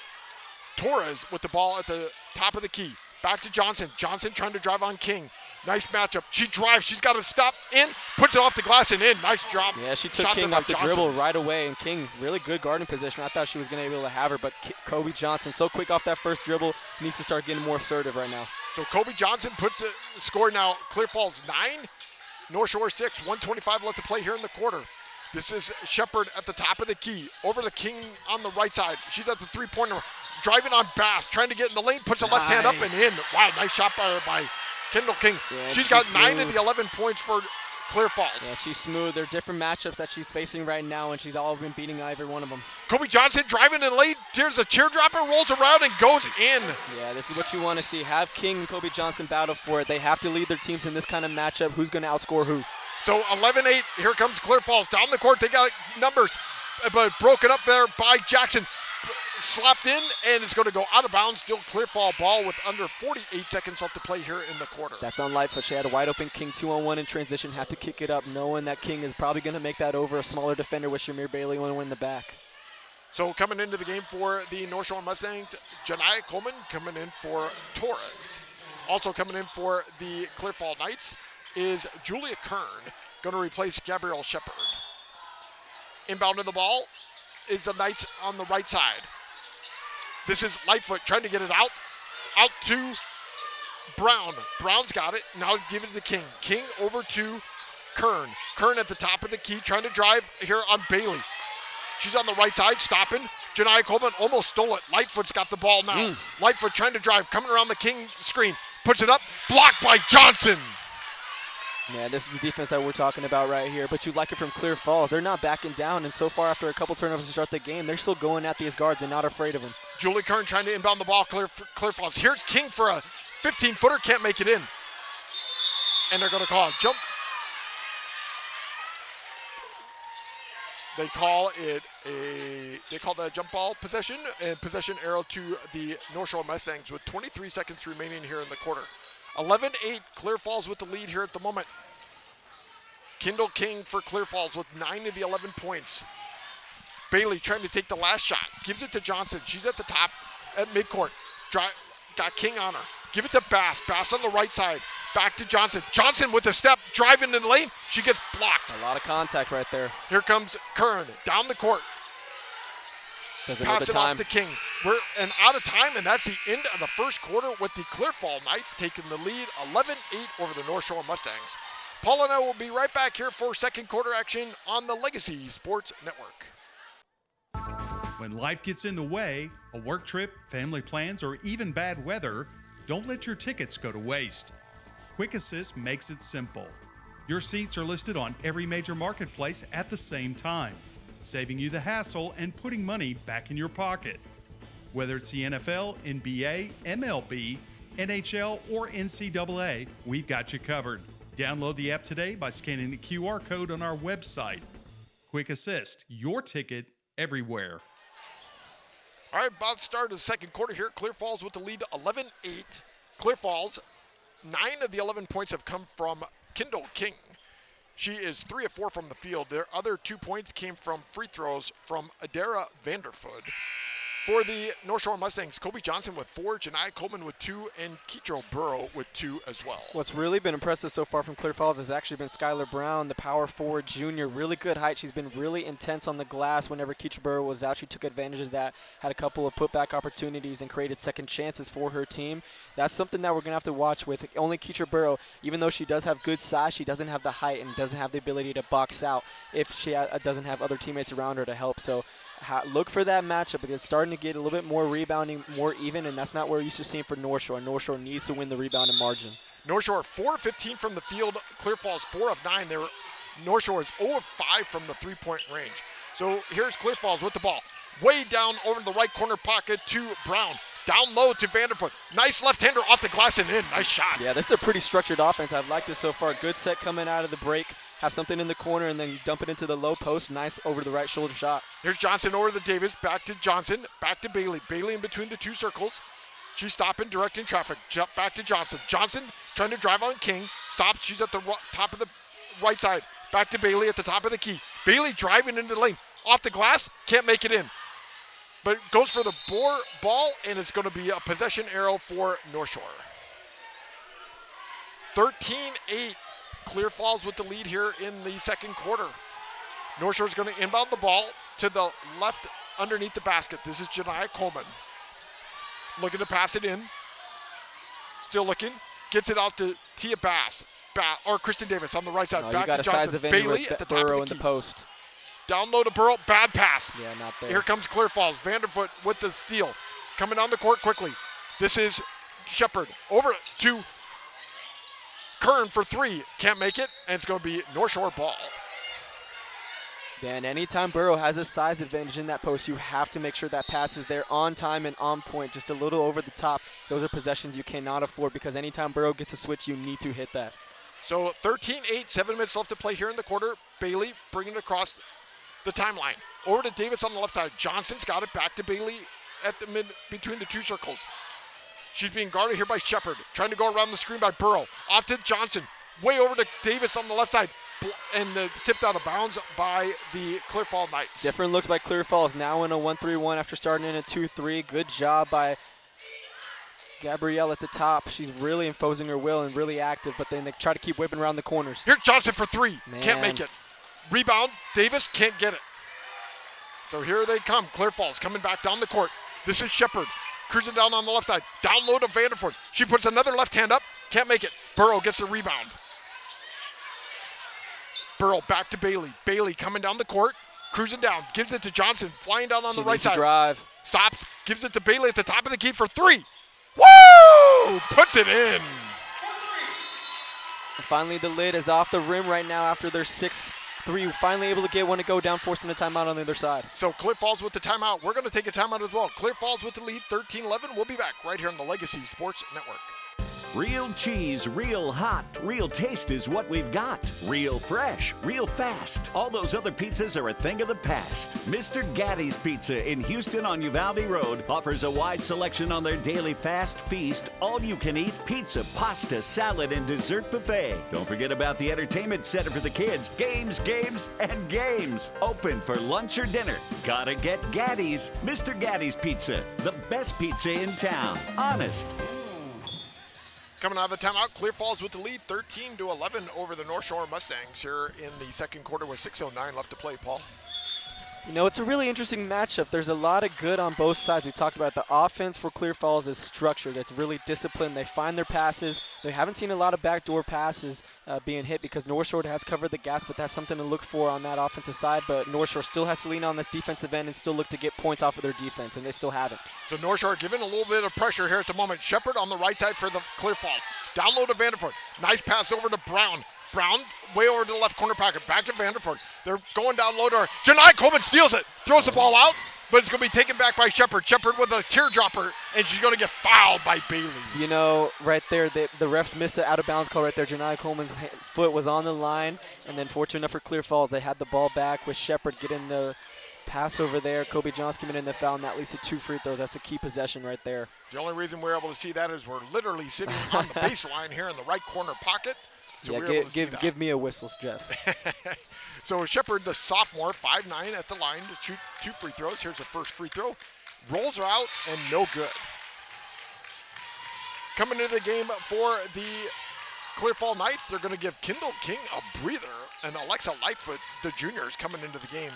Torres with the ball at the top of the key. Back to Johnson. Johnson trying to drive on King. Nice matchup. She drives. She's got to stop in. Puts it off the glass and in. Nice job. Yeah, she took Shot King there off the by dribble Johnson. right away, and King, really good guarding position. I thought she was going to be able to have her, but Kobe Johnson, so quick off that first dribble, needs to start getting more assertive right now. So Kobe Johnson puts the score now. Clear Falls 9, North Shore 6. 1:25 left to play here in the quarter. This is Shepard at the top of the key. Over the King on the right side. She's at the three-pointer. Driving on Bass. Trying to get in the lane. Puts the left hand up and in. Wow, nice shot by Kendall King. Yeah, she's got smooth. 9 of the 11 points for Clear Falls. Yeah, she's smooth. There are different matchups that she's facing right now, and she's all been beating every one of them. Kobe Johnson driving in late. Here's a teardropper. Rolls around and goes in. Yeah, this is what you want to see. Have King and Kobe Johnson battle for it. They have to lead their teams in this kind of matchup. Who's going to outscore who? So 11-8, here comes Clear Falls down the court. They got numbers, but broken up there by Jackson. slapped in, and it's going to go out of bounds. Still clear fall ball with under 48 seconds left to play here in the quarter. That's on Lightfoot. She had a wide open King 2-on-1 in transition, have to kick it up, knowing that King is probably going to make that over a smaller defender with Shamir Bailey want to win the back. So coming into the game for the North Shore Mustangs, Janiyah Coleman coming in for Torres. Also coming in for the Clear Fall Knights is Julia Kern, going to replace Gabrielle Shepard. Inbound of the ball is the Knights on the right side. This is Lightfoot trying to get it out to Brown. Brown's got it, now give it to King. King over to Kern. Kern at the top of the key trying to drive here on Bailey. She's on the right side, stopping. Janiyah Coleman almost stole it. Lightfoot's got the ball now. Lightfoot trying to drive, coming around the King screen. Puts it up, blocked by Johnson. Yeah, this is the defense that we're talking about right here, but you like it from Clear Falls. They're not backing down, and so far after a couple turnovers to start the game, they're still going at these guards and not afraid of them. Julie Kern trying to inbound the ball, Clear Falls. Here's King for a 15-footer, can't make it in. And they're going to call a jump. They call that a jump ball possession, and possession arrow to the North Shore Mustangs with 23 seconds remaining here in the quarter. 11-8, Clear Falls with the lead here at the moment. Kendall King for Clear Falls with 9 of the 11 points. Bailey trying to take the last shot, gives it to Johnson. She's at the top at midcourt. Got King on her. Give it to Bass. Bass on the right side. Back to Johnson. Johnson with a step, driving in the lane. She gets blocked. A lot of contact right there. Here comes Kern down the court. Doesn't Pass know the it time. off to King. We're out of time, and that's the end of the first quarter with the Clear Fall Knights taking the lead 11-8 over the North Shore Mustangs. Paul and I will be right back here for second quarter action on the Legacy Sports Network. When life gets in the way, a work trip, family plans, or even bad weather, don't let your tickets go to waste. Quick Assist makes it simple. Your seats are listed on every major marketplace at the same time, saving you the hassle and putting money back in your pocket. Whether it's the NFL, NBA, MLB, NHL, or NCAA, we've got you covered. Download the app today by scanning the QR code on our website. Quick Assist, your ticket everywhere. All right, about the start of the second quarter here. Clear Falls with the lead 11-8. Clear Falls, 9 of the 11 points have come from Kendall King. She is 3 of 4 from the field. Their other 2 points came from free throws from Adara Vanderfoot. For the North Shore Mustangs, Kobe Johnson with 4, Janiyah Coleman with 2, and Keetro Burrow with 2 as well. What's really been impressive so far from Clear Falls has actually been Skylar Brown, the power forward junior. Really good height. She's been really intense on the glass whenever Keetro Burrow was out. She took advantage of that, had a couple of putback opportunities, and created second chances for her team. That's something that we're going to have to watch with only Keetro Burrow. Even though she does have good size, she doesn't have the height and doesn't have the ability to box out if she doesn't have other teammates around her to help. So look for that matchup because it's starting to get a little bit more rebounding, more even, and that's not what we're used to seeing for North Shore. North Shore needs to win the rebounding margin. North Shore 4 of 15 from the field. Clear Falls 4 of 9. North Shore is 0 of 5 from the three-point range. So here's Clear Falls with the ball. Way down over the right corner pocket to Brown. Down low to Vanderfoot. Nice left-hander off the glass and in. Nice shot. Yeah, this is a pretty structured offense. I've liked it so far. Good set coming out of the break. Have something in the corner and then dump it into the low post. Nice over the right shoulder shot. Here's Johnson over to Davis. Back to Johnson. Back to Bailey. Bailey in between the two circles. She's stopping, directing traffic. Jump back to Johnson. Johnson trying to drive on King. Stops. She's at the top of the right side. Back to Bailey at the top of the key. Bailey driving into the lane. Off the glass. Can't make it in. But goes for the ball, and it's going to be a possession arrow for North Shore. 13-8. Clear Falls with the lead here in the second quarter. North Shore is going to inbound the ball to the left underneath the basket. This is Janiyah Coleman. Looking to pass it in. Still looking. Gets it out to Tia Bass. Or Kristen Davis on the right side. Back to Johnson. Bailey at the top of the key. Post. Down low to Burrow. Bad pass. Yeah, not there. Here comes Clear Falls. Vanderfoot with the steal. Coming on the court quickly. This is Shepard. Over to Kern for 3. Can't make it. And it's going to be North Shore ball. Yeah, and anytime Burrow has a size advantage in that post, you have to make sure that pass is there on time and on point, just a little over the top. Those are possessions you cannot afford because anytime Burrow gets a switch, you need to hit that. So 13-8, 7 minutes left to play here in the quarter. Bailey bringing it across the timeline. Over to Davis on the left side. Johnson's got it back to Bailey at the mid between the two circles. She's being guarded here by Shepard. Trying to go around the screen by Burrow. Off to Johnson. Way over to Davis on the left side. And it's tipped out of bounds by the Clear Falls Knights. Different looks by Clear Falls. Now in a 1-3-1 after starting in a 2-3. Good job by Gabrielle at the top. She's really imposing her will and really active, but then they try to keep whipping around the corners. Here's Johnson for three. Man. Can't make it. Rebound. Davis can't get it. So here they come. Clear Falls coming back down the court. This is Shepard cruising down on the left side. Down low to Vanderford. She puts another left hand up. Can't make it. Burrow gets the rebound. Burrow back to Bailey. Bailey coming down the court. Cruising down. Gives it to Johnson. Flying down on the right side. Drive. Stops. Gives it to Bailey at the top of the key for three. Woo! Puts it in. And finally, the lid is off the rim right now after their 6-3. Finally able to get one to go down, forcing a timeout on the other side. So Clear Falls with the timeout. We're going to take a timeout as well. Clear Falls with the lead, 13-11. We'll be back right here on the Legacy Sports Network. Real cheese, real hot, real taste is what we've got. Real fresh, real fast. All those other pizzas are a thing of the past. Mr. Gaddy's Pizza in Houston on Uvalde Road offers a wide selection on their daily fast feast, all-you-can-eat pizza, pasta, salad, and dessert buffet. Don't forget about the entertainment center for the kids. Games, games, and games. Open for lunch or dinner. Gotta get Gaddy's. Mr. Gaddy's Pizza, the best pizza in town. Honest. Coming out of the timeout, Clear Falls with the lead, 13-11 over the North Shore Mustangs here in the second quarter with 6:09 left to play, Paul. You know, it's a really interesting matchup. There's a lot of good on both sides. We talked about the offense for Clear Falls is structured. It's really disciplined. They find their passes. They haven't seen a lot of backdoor passes being hit because North Shore has covered the gas, but that's something to look for on that offensive side. But North Shore still has to lean on this defensive end and still look to get points off of their defense, and they still haven't. So North Shore giving a little bit of pressure here at the moment. Shepard on the right side for the Clear Falls. Down low to Vanderford. Nice pass over to Brown. Brown way over to the left corner pocket. Back to Vanderford. They're going down low to her. Janai Coleman steals it. Throws the ball out, but it's going to be taken back by Shepard. Shepard with a teardropper, and she's going to get fouled by Bailey. You know, right there, the refs missed an out-of-bounds call right there. Janai Coleman's foot was on the line, and then fortunate enough for Clear Falls, they had the ball back with Shepard getting the pass over there. Kobe Johnson coming in the foul, and that leads to 2 free throws. That's a key possession right there. The only reason we're able to see that is we're literally sitting on the baseline here in the right corner pocket. So yeah, give me a whistle, Jeff. So Shepard, the sophomore, 5'9" at the line to shoot 2 free throws. Here's the first free throw. Rolls her out and no good. Coming into the game for the Clear Falls Knights, they're going to give Kendall King a breather, and Alexa Lightfoot, the juniors, coming into the game.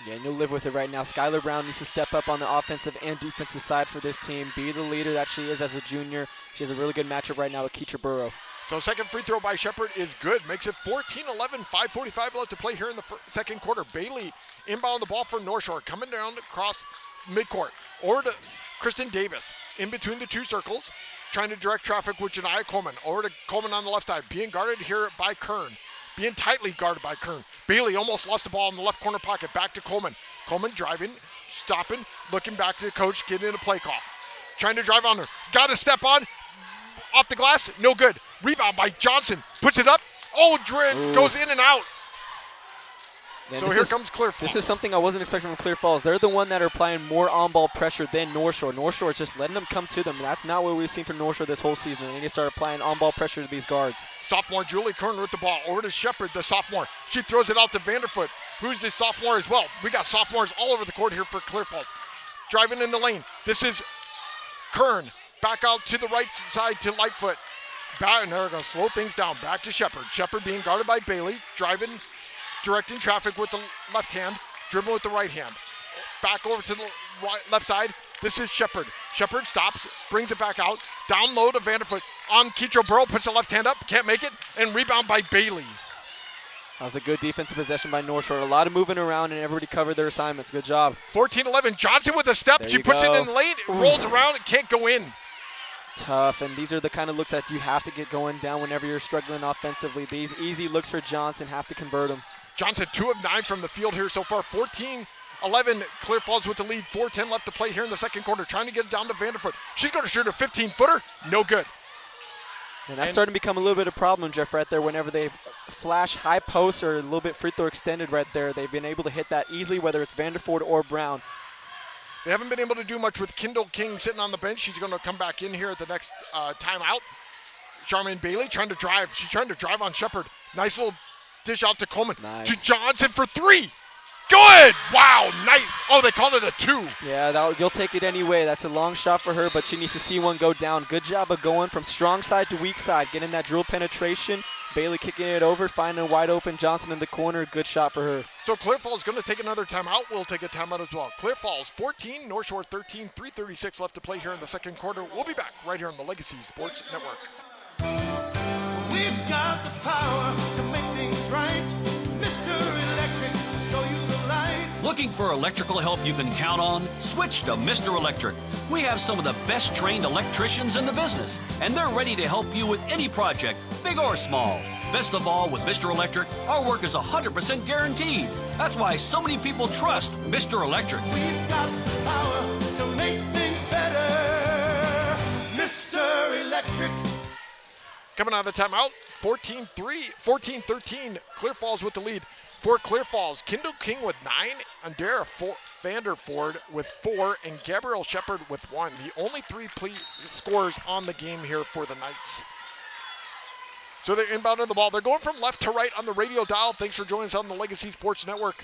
Yeah, and you'll live with it right now. Skylar Brown needs to step up on the offensive and defensive side for this team, be the leader that she is as a junior. She has a really good matchup right now with Keetra Burrow. So second free throw by Shepard is good. Makes it 14-11, 5:45 left to play here in the second quarter. Bailey inbound the ball for North Shore, coming down across midcourt. Over to Kristen Davis, in between the 2 circles, trying to direct traffic with Janiyah Coleman. Over to Coleman on the left side, being guarded here by Kern. Being tightly guarded by Kern. Bailey almost lost the ball in the left corner pocket. Back to Coleman. Coleman driving, stopping, looking back to the coach, getting in a play call. Trying to drive on her. Got to step on. Off the glass, no good. Rebound by Johnson. Puts it up. Oh, goes in and out. Man, so here comes Clear Falls. This is something I wasn't expecting from Clear Falls. They're the one that are applying more on-ball pressure than North Shore. North Shore is just letting them come to them. That's not what we've seen from North Shore this whole season. They need to start applying on-ball pressure to these guards. Sophomore Julie Kern with the ball. Over to Shepard, the sophomore. She throws it out to Vanderfoot, who's the sophomore as well. We got sophomores all over the court here for Clear Falls. Driving in the lane. This is Kern. Back out to the right side to Lightfoot. And they're going to slow things down. Back to Shepard. Shepard being guarded by Bailey. Driving, directing traffic with the left hand. Dribbling with the right hand. Back over to the left side. This is Shepard. Shepard stops, brings it back out. Down low to Vanderfoot. On Keetra Burrow, puts the left hand up. Can't make it. And rebound by Bailey. That was a good defensive possession by North Shore. A lot of moving around, and everybody covered their assignments. Good job. 14-11. Johnson with a step. She puts it in the lane. It rolls around. It can't go in. Tough, and these are the kind of looks that you have to get going down whenever you're struggling offensively. These easy looks for Johnson have to convert them. Johnson 2 of 9 from the field here so far. 14-11. Clear Falls with the lead. 4:10 left to play here in the second quarter. Trying to get it down to Vanderfoot. She's going to shoot a 15-footer. No good. And that's starting to become a little bit of a problem, Jeff, right there. Whenever they flash high posts or a little bit free throw extended right there, they've been able to hit that easily, whether it's Vanderford or Brown. They haven't been able to do much with Kendall King sitting on the bench. She's going to come back in here at the next timeout. Charmaine Bailey trying to drive. She's trying to drive on Shepard. Nice little dish out to Coleman. Nice. To Johnson for 3. Good! Wow, nice. Oh, they called it a 2. Yeah, you'll take it anyway. That's a long shot for her, but she needs to see one go down. Good job of going from strong side to weak side, getting that drill penetration. Bailey kicking it over, finding a wide open Johnson in the corner. Good shot for her. So Clear Falls going to take another timeout. We'll take a timeout as well. Clear Falls 14, North Shore 13, 3:36 left to play here in the second quarter. We'll be back right here on the Legacy Sports Network. We've got the power to make things right. Mr. Electric will show you the light. Looking for electrical help you can count on? Switch to Mr. Electric. We have some of the best trained electricians in the business, and they're ready to help you with any project, big or small. Best of all, with Mr. Electric, our work is 100% guaranteed. That's why so many people trust Mr. Electric. We've got the power to make things better. Mr. Electric. Coming out of the timeout, 14-13, Clear Falls with the lead. For Clear Falls, Kendall King with 9, Andera Vanderford with 4, and Gabrielle Shepard with 1. The only 3 scores on the game here for the Knights. So they're inbounding the ball. They're going from left to right on the radio dial. Thanks for joining us on the Legacy Sports Network.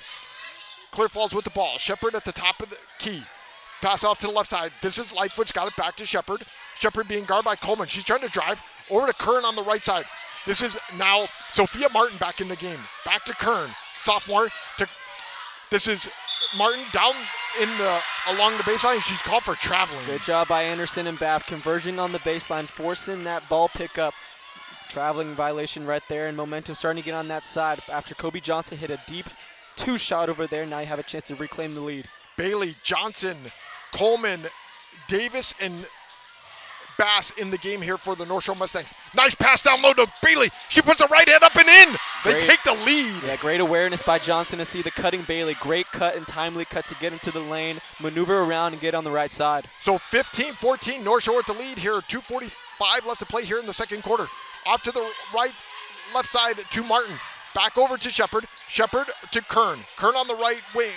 Clear Falls with the ball. Shepard at the top of the key. Pass off to the left side. This is Lightfoot's got it back to Shepard. Shepard being guarded by Coleman. She's trying to drive over to Kern on the right side. This is now Sophia Martin back in the game. Back to Kern. Sophomore. This is Martin down along the baseline. She's called for traveling. Good job by Anderson and Bass converging on the baseline, forcing that ball pickup. Traveling violation right there, and momentum starting to get on that side after Kobe Johnson hit a deep 2 shot over there. Now you have a chance to reclaim the lead. Bailey, Johnson, Coleman, Davis, and Bass in the game here for the North Shore Mustangs. Nice pass down low to Bailey. She puts the right hand up and in. They take the lead. Yeah, great awareness by Johnson to see the cutting Bailey. Great cut and timely cut to get into the lane, maneuver around, and get on the right side. So 15-14, North Shore at the lead here. 2:45 left to play here in the second quarter. Off to the left side to Martin. Back over to Shepard. Shepard to Kern. Kern on the right wing.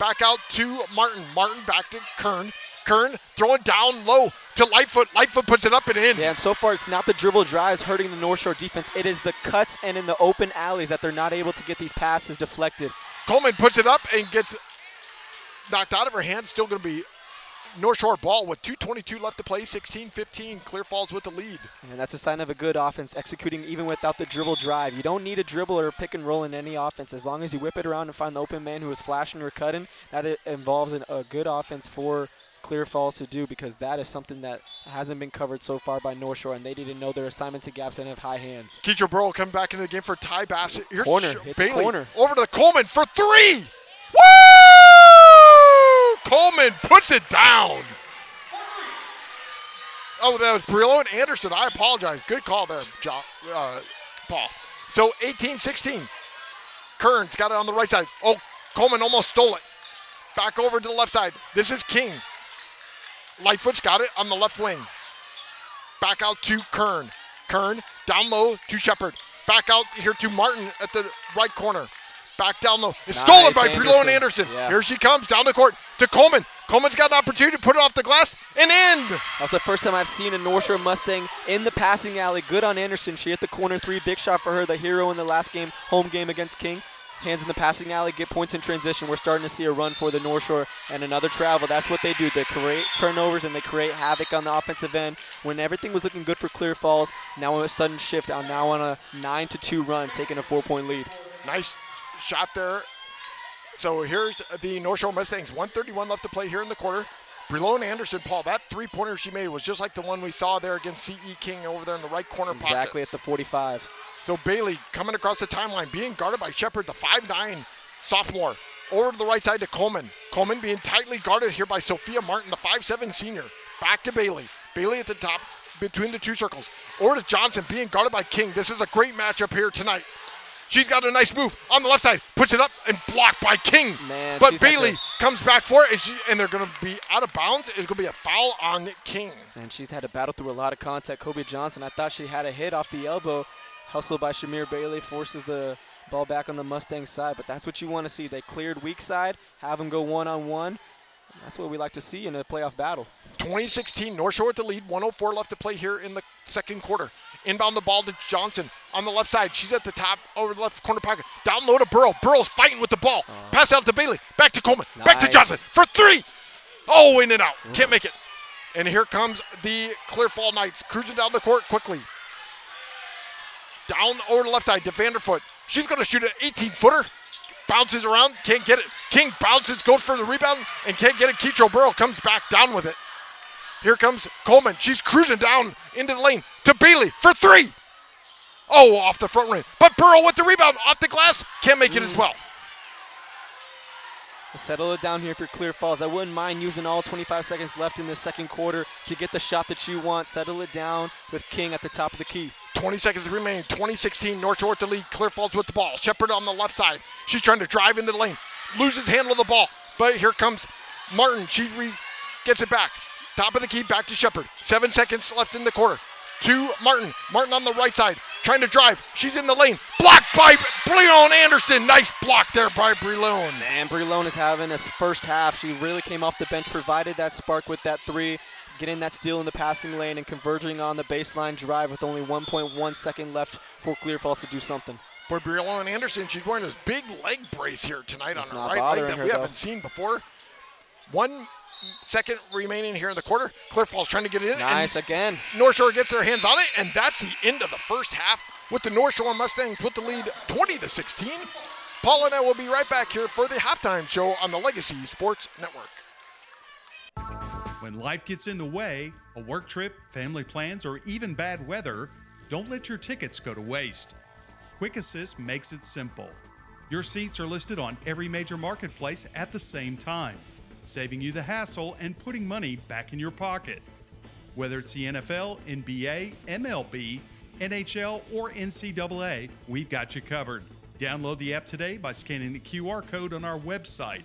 Back out to Martin. Martin back to Kern. Kern throwing down low to Lightfoot. Lightfoot puts it up and in. Yeah, and so far it's not the dribble drives hurting the North Shore defense. It is the cuts and in the open alleys that they're not able to get these passes deflected. Coleman puts it up and gets knocked out of her hand. Still going to be North Shore ball with 2:22 left to play. 16-15. Clear Falls with the lead. And that's a sign of a good offense, executing even without the dribble drive. You don't need a dribble or a pick and roll in any offense. As long as you whip it around and find the open man who is flashing or cutting, that involves a good offense for Clear Falls to do, because that is something that hasn't been covered so far by North Shore, and they didn't know their assignment to gaps and have high hands. Keitra Burrow coming back into the game for Ty Bassett. Here's Bailey corner. Over to the Coleman for 3. Woo! Coleman puts it down. Oh, that was Brillo and Anderson. I apologize. Good call there, Paul. So 18-16. Kern's got it on the right side. Oh, Coleman almost stole it. Back over to the left side. This is King. Lightfoot's got it on the left wing. Back out to Kern. Kern down low to Shepard. Back out here to Martin at the right corner. Back down low. It's stolen by Brillo and Anderson. Yeah. Here she comes down the court to Coleman. Coleman's got an opportunity to put it off the glass and in. That's the first time I've seen a North Shore Mustang in the passing alley. Good on Anderson. She hit the corner 3. Big shot for her, the hero in the last game, home game against King. Hands in the passing alley, get points in transition. We're starting to see a run for the North Shore and another travel. That's what they do. They create turnovers and they create havoc on the offensive end. When everything was looking good for Clear Falls, now a sudden shift. Now on a 9-2 run, taking a 4-point lead. Nice shot there. So here's the North Shore Mustangs. 1:31 left to play here in the quarter. Brillo and Anderson, Paul, that 3-pointer she made was just like the one we saw there against C.E. King over there in the right corner pocket. Exactly at the 45. So Bailey coming across the timeline, being guarded by Shepard, the 5'9" sophomore. Over to the right side to Coleman. Coleman being tightly guarded here by Sophia Martin, the 5'7" senior. Back to Bailey. Bailey at the top between the 2 circles. Over to Johnson being guarded by King. This is a great matchup here tonight. She's got a nice move on the left side. Puts it up and blocked by King. Man, but Bailey comes back for it, and they're going to be out of bounds. It's going to be a foul on King. And she's had to battle through a lot of contact. Kobe Johnson, I thought she had a hit off the elbow. Hustle by Shamir Bailey forces the ball back on the Mustang side, but that's what you want to see. They cleared weak side, have them go one-on-one. That's what we like to see in a playoff battle. 2016, North Shore with the lead. 1:04 left to play here in the second quarter. Inbound the ball to Johnson on the left side. She's at the top over the left corner pocket. Down low to Burrow. Burrow's fighting with the ball. Pass out to Bailey. Back to Coleman. Back to Johnson for three. Oh, in and out. Can't make it. And here comes the Clear Fall Knights cruising down the court quickly. Down over the left side to Vanderfoot. She's going to shoot an 18-footer. Bounces around, can't get it. King bounces, goes for the rebound, and can't get it. Keitro Burrow comes back down with it. Here comes Coleman. She's cruising down into the lane to Bailey for three. Oh, off the front rim. But Burrow with the rebound off the glass. Can't make it as well. Settle it down here for Clear Falls. I wouldn't mind using all 25 seconds left in the second quarter to get the shot that you want. Settle it down with King at the top of the key. 20 seconds remaining. 2016, North Shore with the lead. Clear Falls with the ball. Shepard on the left side. She's trying to drive into the lane. Loses handle of the ball. But here comes Martin. She gets it back. Top of the key, back to Shepard. 7 seconds left in the quarter. To Martin. Martin on the right side. Trying to drive. She's in the lane. Blocked by Breon Anderson. Nice block there by Breon. Man, Breon is having a first half. She really came off the bench, provided that spark with that three, getting that steal in the passing lane and converging on the baseline drive with only 1.1 second left for Clear Falls to do something. Boy, Breon Anderson, she's wearing this big leg brace here tonight It's on not her right leg bothering that her, we though. haven't seen before. 1 second remaining here in the quarter. Clear Falls trying to get it in. Nice again. North Shore gets their hands on it, and that's the end of the first half with the North Shore Mustangs with the lead 20-16. Paul and I will be right back here for the halftime show on the Legacy Sports Network. When life gets in the way, a work trip, family plans, or even bad weather, don't let your tickets go to waste. Quick Assist makes it simple. Your seats are listed on every major marketplace at the same time, saving you the hassle and putting money back in your pocket. Whether it's the NFL, NBA, MLB, NHL, or NCAA, we've got you covered. Download the app today by scanning the QR code on our website.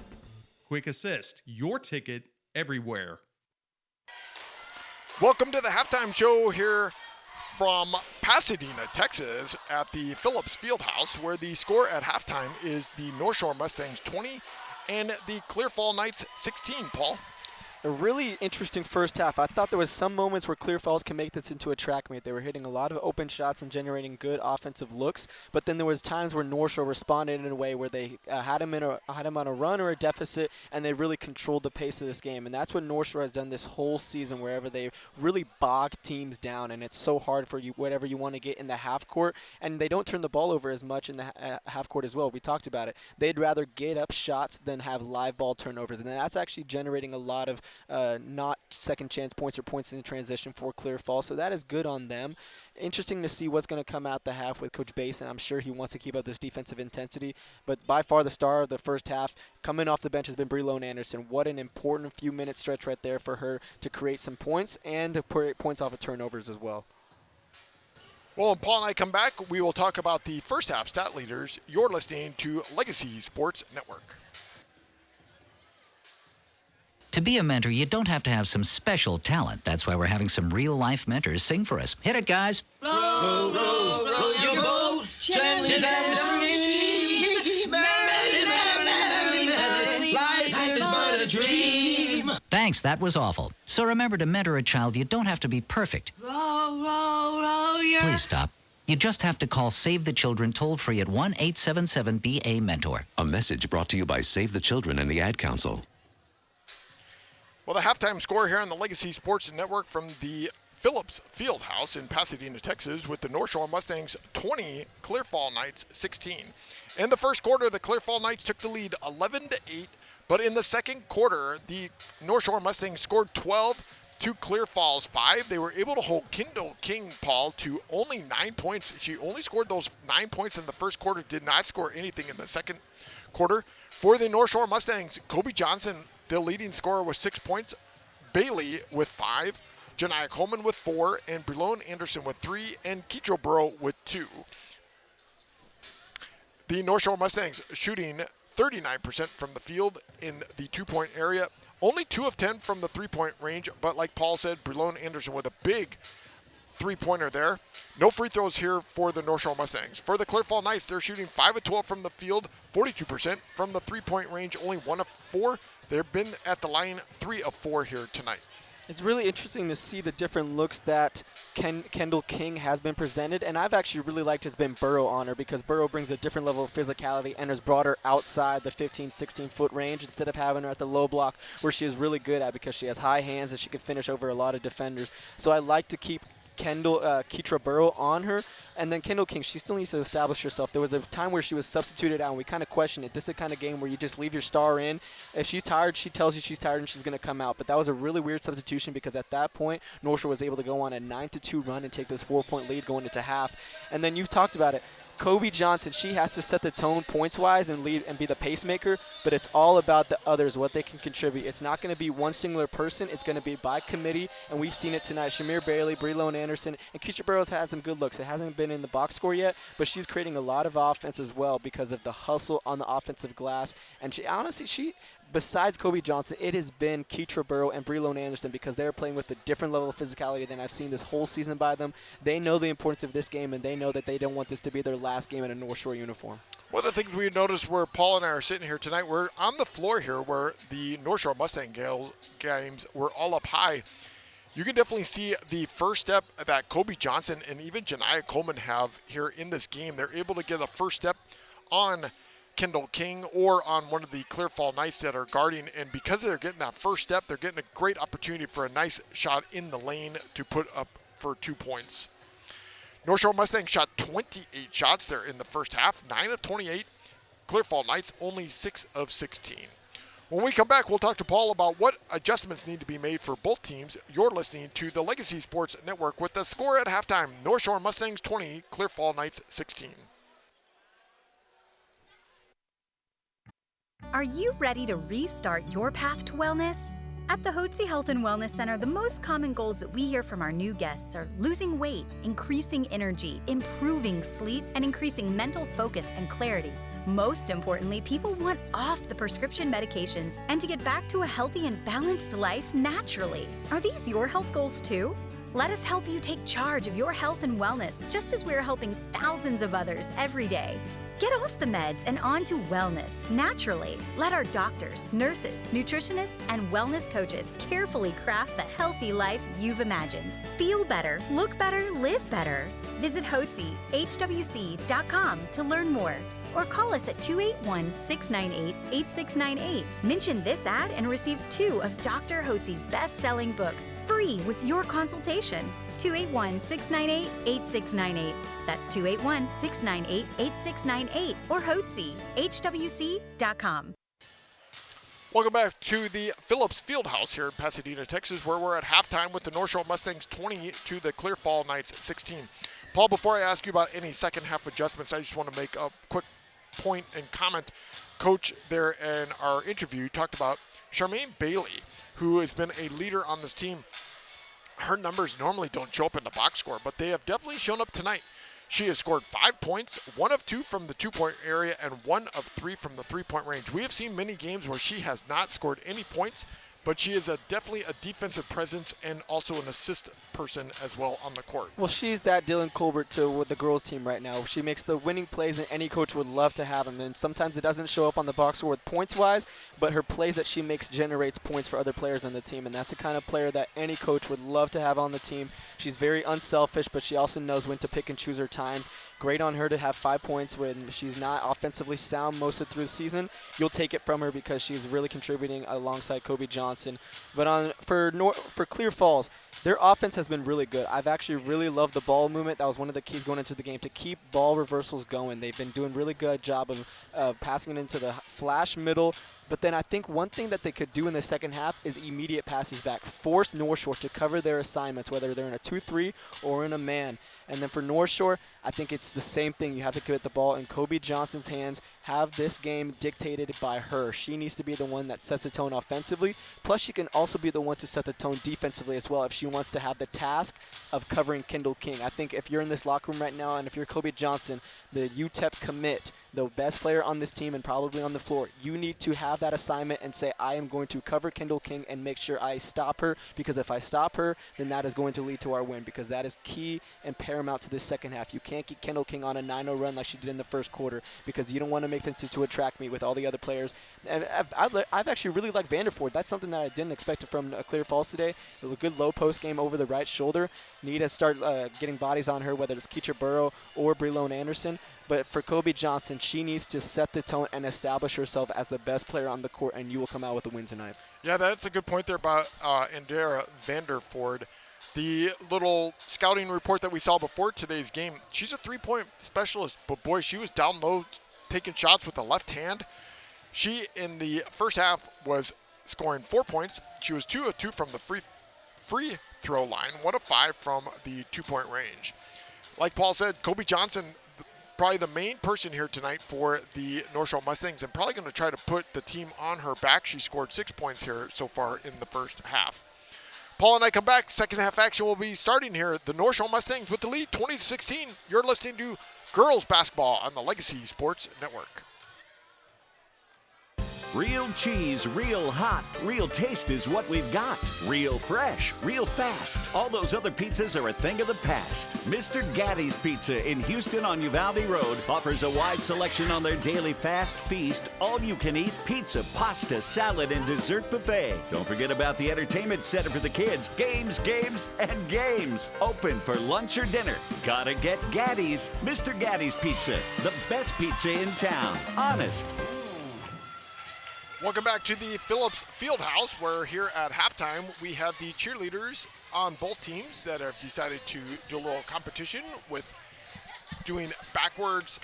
Quick Assist, your ticket everywhere. Welcome to the halftime show here from Pasadena, Texas at the Phillips Fieldhouse, where the score at halftime is the North Shore Mustangs 20 and the Clear Fall Knights 16, Paul. A really interesting first half. I thought there was some moments where Clear Falls can make this into a track meet. They were hitting a lot of open shots and generating good offensive looks, but then there was times where North Shore responded in a way where they had him on a run or a deficit, and they really controlled the pace of this game. And that's what North Shore has done this whole season, wherever they really bog teams down, and it's so hard for you, whatever you want to get in the half court, and they don't turn the ball over as much in the half court as well. We talked about it. They'd rather get up shots than have live ball turnovers, and that's actually generating a lot of not second chance points or points in transition for Clear Falls, so that is good on them. Interesting to see what's going to come out the half with Coach Basin. I'm sure he wants to keep up this defensive intensity, but by far the star of the first half coming off the bench has been Breon Anderson. What an important few minute stretch right there for her to create some points and to create points off of turnovers as well. Well, when Paul and I come back, we will talk about the first half stat leaders. You're listening to Legacy Sports Network. To be a mentor, you don't have to have some special talent. That's why we're having some real-life mentors sing for us. Hit it, guys. Row, row, row your boat gently down the stream. Merrily, merrily, merrily, life is but a dream. Thanks, that was awful. So remember, to mentor a child, you don't have to be perfect. Row, row, row your... Please stop. You just have to call Save the Children toll-free at 1-877-BA-MENTOR. A message brought to you by Save the Children and the Ad Council. Well, the halftime score here on the Legacy Sports Network from the Phillips Fieldhouse in Pasadena, Texas, with the North Shore Mustangs 20, Clear Fall Knights 16. In the first quarter, the Clear Fall Knights took the lead 11-8, but in the second quarter, the North Shore Mustangs scored 12 to Clear Falls 5. They were able to hold Kendall King, Paul, to only 9 points. She only scored those 9 points in the first quarter, did not score anything in the second quarter. For the North Shore Mustangs, Kobe Johnson, the leading scorer, with 6 points. Bailey with 5. Janiyah Coleman with 4. And Breon Anderson with 3. And Keitro Burrow with 2. The North Shore Mustangs shooting 39% from the field in the 2-point area. Only 2 of 10 from the 3-point range, but like Paul said, Brelone Anderson with a big 3-pointer there. No free throws here for the North Shore Mustangs. For the Clear Fall Knights, they're shooting 5 of 12 from the field, 42% from the 3-point range, only 1 of 4. They've been at the line 3 of 4 here tonight. It's really interesting to see the different looks that Kendall King has been presented, and I've actually really liked his Ben Burrow on her because Burrow brings a different level of physicality and has brought her outside the 15, 16-foot range instead of having her at the low block where she is really good at because she has high hands and she can finish over a lot of defenders. So I like to keep Keitra Burrow on her. And then Kendall King, she still needs to establish herself. There was a time where she was substituted out, and we kind of questioned it. This is the kind of game where you just leave your star in. If she's tired, she tells you she's tired, and she's going to come out. But that was a really weird substitution because at that point, North Shore was able to go on a 9-2 run and take this 4-point lead going into half. And then you've talked about it. Kobe Johnson, she has to set the tone points-wise and lead and be the pacemaker, but it's all about the others, what they can contribute. It's not going to be one singular person. It's going to be by committee, and we've seen it tonight. Shamir Bailey, Brelone Anderson, and Keisha Burrows had some good looks. It hasn't been in the box score yet, but she's creating a lot of offense as well because of the hustle on the offensive glass. And she honestly, besides Kobe Johnson, it has been Keitra Burrow and Brelone Anderson because they're playing with a different level of physicality than I've seen this whole season by them. They know the importance of this game, and they know that they don't want this to be their last game in a North Shore uniform. One of the things we noticed where Paul and I are sitting here tonight, we're on the floor here where the North Shore Mustang games were all up high. You can definitely see the first step that Kobe Johnson and even Janiyah Coleman have here in this game. They're able to get a first step on Kendall King or on one of the Clear Fall Knights that are guarding, and because they're getting that first step, they're getting a great opportunity for a nice shot in the lane to put up for 2 points. North Shore Mustangs shot 28 shots there in the first half, 9 of 28. Clear Fall Knights only 6 of 16. When we come back, we'll talk to Paul about what adjustments need to be made for both teams. You're listening to the Legacy Sports Network with the score at halftime, North Shore Mustangs 20, Clear Fall Knights 16. Are you ready to restart your path to wellness? At the Hotze Health and Wellness Center, the most common goals that we hear from our new guests are losing weight, increasing energy, improving sleep, and increasing mental focus and clarity. Most importantly, people want off the prescription medications and to get back to a healthy and balanced life naturally. Are these your health goals too? Let us help you take charge of your health and wellness, just as we're helping thousands of others every day. Get off the meds and on to wellness naturally. Let our doctors, nurses, nutritionists, and wellness coaches carefully craft the healthy life you've imagined. Feel better, look better, live better. Visit HotzeHWC.com to learn more or call us at 281-698-8698. Mention this ad and receive 2 of Dr. Hotze's best-selling books free with your consultation. 281-698-8698. That's 281-698-8698 or HotzeHWC.com. Welcome back to the Phillips Fieldhouse here in Pasadena, Texas, where we're at halftime with the North Shore Mustangs 20 to the Clear Fall Knights 16. Paul, before I ask you about any second half adjustments, I just want to make a quick point and comment. Coach there in our interview talked about Charmaine Bailey, who has been a leader on this team. Her numbers normally don't show up in the box score, but they have definitely shown up tonight. She has scored 5 points, 1 of 2 from the 2-point area, and 1 of 3 from the 3-point range. We have seen many games where she has not scored any points, but she is definitely a defensive presence and also an assist person as well on the court. Well, she's that Dylan Colbert with the girls team right now. She makes the winning plays, and any coach would love to have them. And sometimes it doesn't show up on the box score with points-wise, but her plays that she makes generates points for other players on the team, and that's the kind of player that any coach would love to have on the team. She's very unselfish, but she also knows when to pick and choose her times. Great on her to have 5 points when she's not offensively sound most of through the season. You'll take it from her because she's really contributing alongside Kobe Johnson. But for Clear Falls, their offense has been really good. I've actually really loved the ball movement. That was one of the keys going into the game, to keep ball reversals going. They've been doing really good job of passing it into the flash middle. But then I think one thing that they could do in the second half is immediate passes back. Force North Shore to cover their assignments, whether they're in a 2-3 or in a man. And then for North Shore, I think it's the same thing. You have to get the ball in Kobe Johnson's hands, have this game dictated by her. She needs to be the one that sets the tone offensively. Plus, she can also be the one to set the tone defensively as well if she wants to have the task of covering Kendall King. I think if you're in this locker room right now and if you're Kobe Johnson, the UTEP commit, the best player on this team and probably on the floor, you need to have that assignment and say, I am going to cover Kendall King and make sure I stop her, because if I stop her, then that is going to lead to our win, because that is key and paramount to this second half. You can't get Kendall King on a 9-0 run like she did in the first quarter, because you don't want to make things into a track meet with all the other players. And I've actually really liked Vanderford. That's something that I didn't expect from Clear Falls today. It was a good low post game over the right shoulder. Need to start getting bodies on her, whether it's Keisha Burrow or Breelone Anderson. But for Kobe Johnson, she needs to set the tone and establish herself as the best player on the court, and you will come out with a win tonight. Yeah, that's a good point there about Indira Vanderford. The little scouting report that we saw before today's game, she's a three-point specialist, but boy, she was down low taking shots with the left hand. She, in the first half, was scoring 4 points. She was 2 of 2 from the free throw line, 1 of 5 from the 2-point range. Like Paul said, Kobe Johnson, probably the main person here tonight for the North Shore Mustangs, and probably going to try to put the team on her back. She scored 6 points here so far in the first half. Paul and I come back. Second half action will be starting here. The North Shore Mustangs with the lead, 20-16. You're listening to girls basketball on the Legacy Sports Network. Real cheese, real hot, real taste is what we've got. Real fresh, real fast. All those other pizzas are a thing of the past. Mr. Gaddy's Pizza in Houston on Uvalde Road offers a wide selection on their daily fast feast, all-you-can-eat pizza, pasta, salad, and dessert buffet. Don't forget about the entertainment center for the kids. Games, games, and games. Open for lunch or dinner. Gotta get Gaddy's. Mr. Gaddy's Pizza, the best pizza in town. Honest. Welcome back to the Phillips Fieldhouse, where here at halftime we have the cheerleaders on both teams that have decided to do a little competition with doing backwards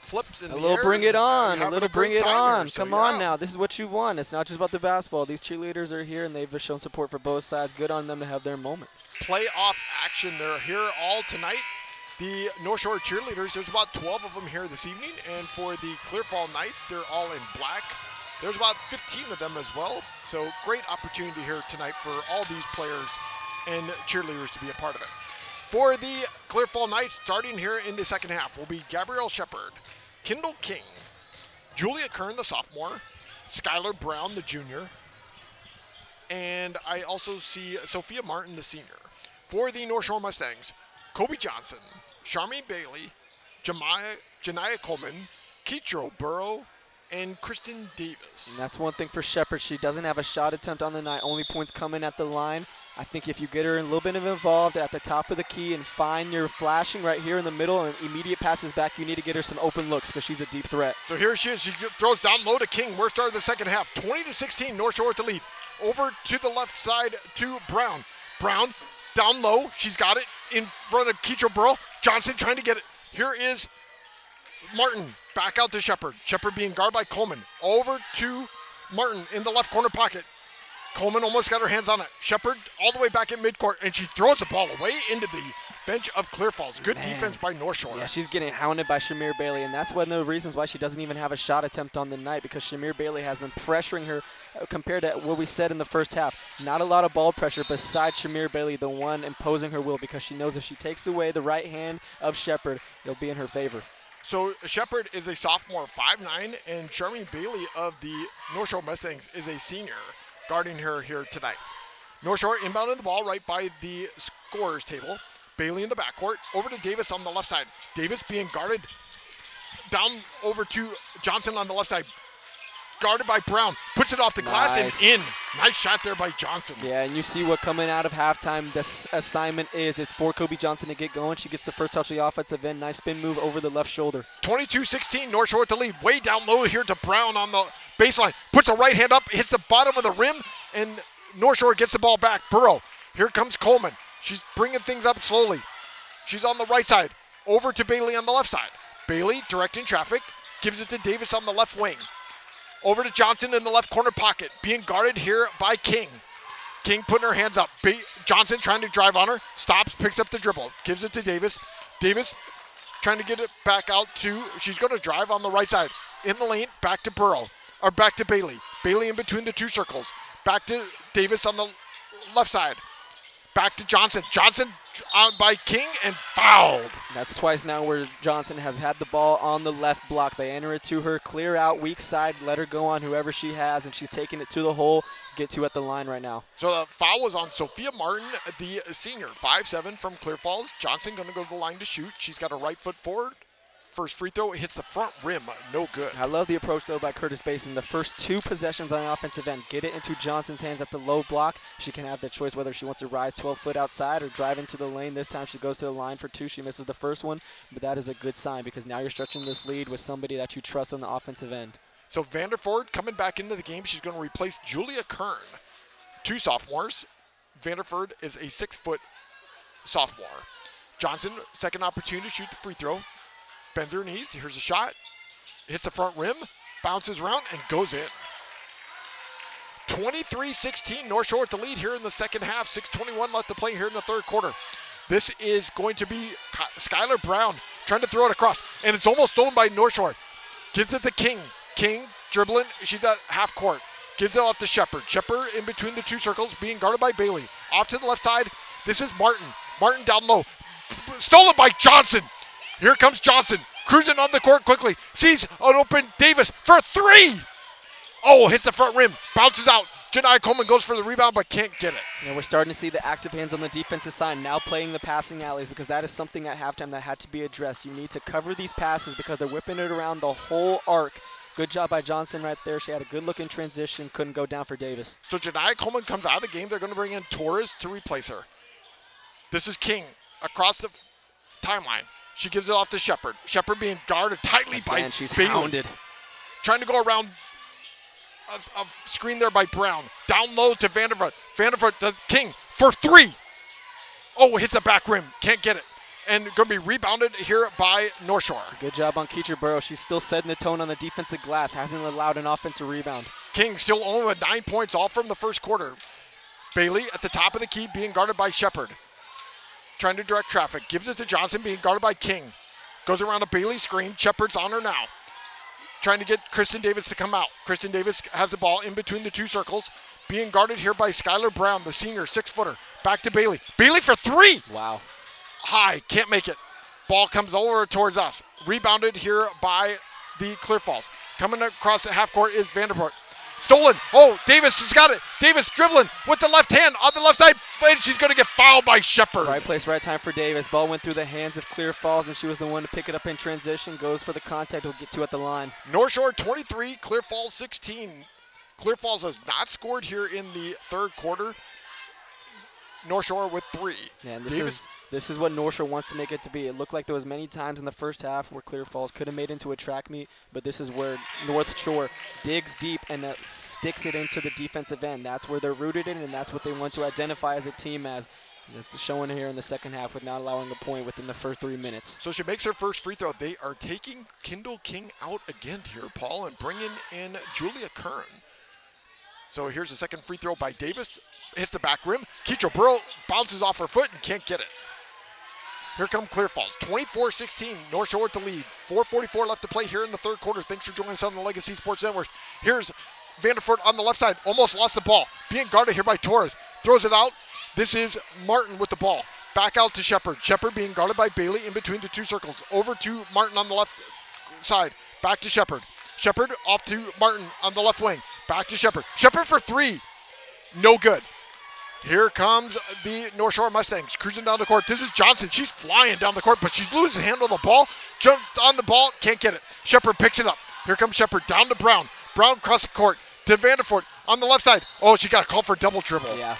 flips in the air. A little bring it on. So, Come on now. This is what you want. It's not just about the basketball. These cheerleaders are here, and they've shown support for both sides. Good on them to have their moment. Playoff action. They're here all tonight. The North Shore cheerleaders, there's about 12 of them here this evening, and for the Clear Fall Knights, they're all in black. There's about 15 of them as well, so great opportunity here tonight for all these players and cheerleaders to be a part of it. For the Clear Fall Knights, starting here in the second half, will be Gabrielle Shepard, Kendall King, Julia Kern, the sophomore, Skylar Brown, the junior, and I also see Sophia Martin, the senior. For the North Shore Mustangs, Kobe Johnson, Charmaine Bailey, Janiyah Coleman, Keitro Burrow, and Kristen Davis. And that's one thing for Shepard. She doesn't have a shot attempt on the night. Only points coming at the line. I think if you get her a little bit involved at the top of the key and find your flashing right here in the middle and immediate passes back, you need to get her some open looks because she's a deep threat. So here she is. She throws down low to King. We're starting the second half. 20-16, North Shore with the lead. Over to the left side to Brown. Brown down low. She's got it in front of Keitro Burrow. Johnson trying to get it. Here is Martin. Back out to Shepard. Shepard being guarded by Coleman. Over to Martin in the left corner pocket. Coleman almost got her hands on it. Shepard all the way back at midcourt, and she throws the ball away into the bench of Clear Falls. Good defense by North Shore. Yeah, she's getting hounded by Shamir Bailey, and that's one of the reasons why she doesn't even have a shot attempt on the night, because Shamir Bailey has been pressuring her compared to what we said in the first half. Not a lot of ball pressure besides Shamir Bailey, the one imposing her will, because she knows if she takes away the right hand of Shepard, it'll be in her favor. So Shepard is a sophomore, 5'9", and Charmaine Bailey of the North Shore Mustangs is a senior, guarding her here tonight. North Shore inbounding the ball right by the scorer's table. Bailey in the backcourt, over to Davis on the left side. Davis being guarded down over to Johnson on the left side. Guarded by Brown, puts it off the glass and in. Nice shot there by Johnson. Yeah, and you see what coming out of halftime, this assignment is. It's for Kobe Johnson to get going. She gets the first touch of the offensive end. Nice spin move over the left shoulder. 22-16, North Shore with the lead. Way down low here to Brown on the baseline. Puts the right hand up, hits the bottom of the rim, and North Shore gets the ball back. Burrow, here comes Coleman. She's bringing things up slowly. She's on the right side. Over to Bailey on the left side. Bailey directing traffic, gives it to Davis on the left wing. Over to Johnson in the left corner pocket, being guarded here by King. King putting her hands up. Johnson trying to drive on her. Stops, picks up the dribble. Gives it to Davis. Davis trying to get it back out to, she's going to drive on the right side. In the lane, back to back to Bailey. Bailey in between the two circles. Back to Davis on the left side. Back to Johnson. Johnson on by King and fouled. That's twice now where Johnson has had the ball on the left block. They enter it to her, clear out, weak side, let her go on whoever she has, and she's taking it to the hole, get to at the line right now. So the foul was on Sophia Martin, the senior, 5'7" from Clear Falls. Johnson going to go to the line to shoot. She's got her right foot forward. First free throw hits the front rim, no good. I love the approach, though, by Curtis Basin. The first 2 possessions on the offensive end, get it into Johnson's hands at the low block. She can have the choice whether she wants to rise 12 foot outside or drive into the lane. This time she goes to the line for 2. She misses the first one, but that is a good sign because now you're stretching this lead with somebody that you trust on the offensive end. So Vanderford coming back into the game. She's going to replace Julia Kern. 2 sophomores. Vanderford is a 6-foot sophomore. Johnson, second opportunity to shoot the free throw. Bends her knees. Here's a shot. Hits the front rim. Bounces around and goes in. 23-16. North Shore at the lead here in the second half. 6:21 left to play here in the third quarter. This is going to be Skylar Brown trying to throw it across. And it's almost stolen by North Shore. Gives it to King. King dribbling. She's at half court. Gives it off to Shepard. Shepard in between the two circles being guarded by Bailey. Off to the left side. This is Martin. Martin down low. Stolen by Johnson. Here comes Johnson, cruising on the court quickly. Sees an open Davis for 3. Oh, hits the front rim, bounces out. Janiyah Coleman goes for the rebound, but can't get it. And we're starting to see the active hands on the defensive side now playing the passing alleys because that is something at halftime that had to be addressed. You need to cover these passes because they're whipping it around the whole arc. Good job by Johnson right there. She had a good look in transition, couldn't go down for Davis. So Janiyah Coleman comes out of the game. They're going to bring in Torres to replace her. This is King across the timeline. She gives it off to Shepard. Shepard being guarded tightly by she's Bailey. hounded. Trying to go around a screen there by Brown. Down low to Vandervoort. Vandervoort, the King for 3. Oh, hits the back rim. Can't get it. And going to be rebounded here by North Shore. Good job on Keecher Burrow. She's still setting the tone on the defensive glass. Hasn't allowed an offensive rebound. King still only with 9 points, all from the first quarter. Bailey at the top of the key being guarded by Shepard. Trying to direct traffic. Gives it to Johnson, being guarded by King. Goes around a Bailey screen. Shepard's on her now. Trying to get Kristen Davis to come out. Kristen Davis has the ball in between the two circles. Being guarded here by Skylar Brown, the senior, 6-footer. Back to Bailey. Bailey for 3. Wow. High. Can't make it. Ball comes over towards us. Rebounded here by the Clear Falls. Coming across the half court is Vandervoort. Stolen. Oh, Davis has got it. Davis dribbling with the left hand on the left side. And she's going to get fouled by Shepard. Right place, right time for Davis. Ball went through the hands of Clear Falls, and she was the one to pick it up in transition. Goes for the contact. We'll get to at the line. North Shore 23, Clear Falls 16. Clear Falls has not scored here in the third quarter. North Shore with 3. Yeah, and this is what North Shore wants to make it to be. It looked like there was many times in the first half where Clear Falls could have made it into a track meet, but this is where North Shore digs deep and sticks it into the defensive end. That's where they're rooted in, and that's what they want to identify as a team as. And this is showing here in the second half with not allowing a point within the first 3 minutes. So she makes her first free throw. They are taking Kendall King out again here, Paul, and bringing in Julia Kern. So here's a second free throw by Davis. Hits the back rim. Keetra Burrow bounces off her foot and can't get it. Here come Clear Falls, 24-16, North Shore at the lead. 4:44 left to play here in the third quarter. Thanks for joining us on the Legacy Sports Network. Here's Vanderford on the left side, almost lost the ball. Being guarded here by Torres, throws it out. This is Martin with the ball. Back out to Shepard. Shepard being guarded by Bailey in between the two circles. Over to Martin on the left side. Back to Shepard. Shepard off to Martin on the left wing. Back to Shepard. Shepard for 3. No good. Here comes the North Shore Mustangs cruising down the court. This is Johnson. She's flying down the court, but she loses the handle of the ball. Jumps on the ball, can't get it. Shepard picks it up. Here comes Shepard down to Brown. Brown across the court to Vanderfort on the left side. Oh, she got called for double dribble. Yeah.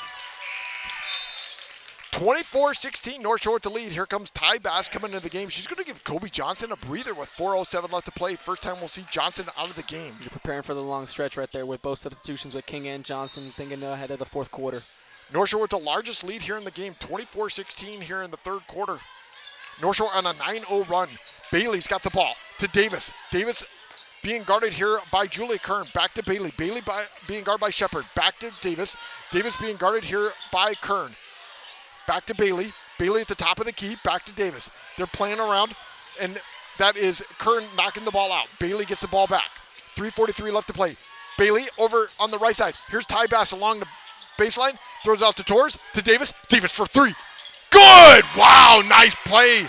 24-16, North Shore at the lead. Here comes Ty Bass coming into the game. She's going to give Kobe Johnson a breather with 4:07 left to play. First time we'll see Johnson out of the game. You're preparing for the long stretch right there with both substitutions with King and Johnson, thinking ahead of the fourth quarter. North Shore with the largest lead here in the game, 24-16 here in the third quarter. North Shore on a 9-0 run. Bailey's got the ball to Davis. Davis being guarded here by Julia Kern. Back to Bailey. Bailey being guarded by Shepard. Back to Davis. Davis being guarded here by Kern. Back to Bailey. Bailey at the top of the key. Back to Davis. They're playing around, and that is Kern knocking the ball out. Bailey gets the ball back. 3:43 left to play. Bailey over on the right side. Here's Ty Bass along the baseline. Throws out to Torres, to Davis. Davis for three. Good! Wow, nice play.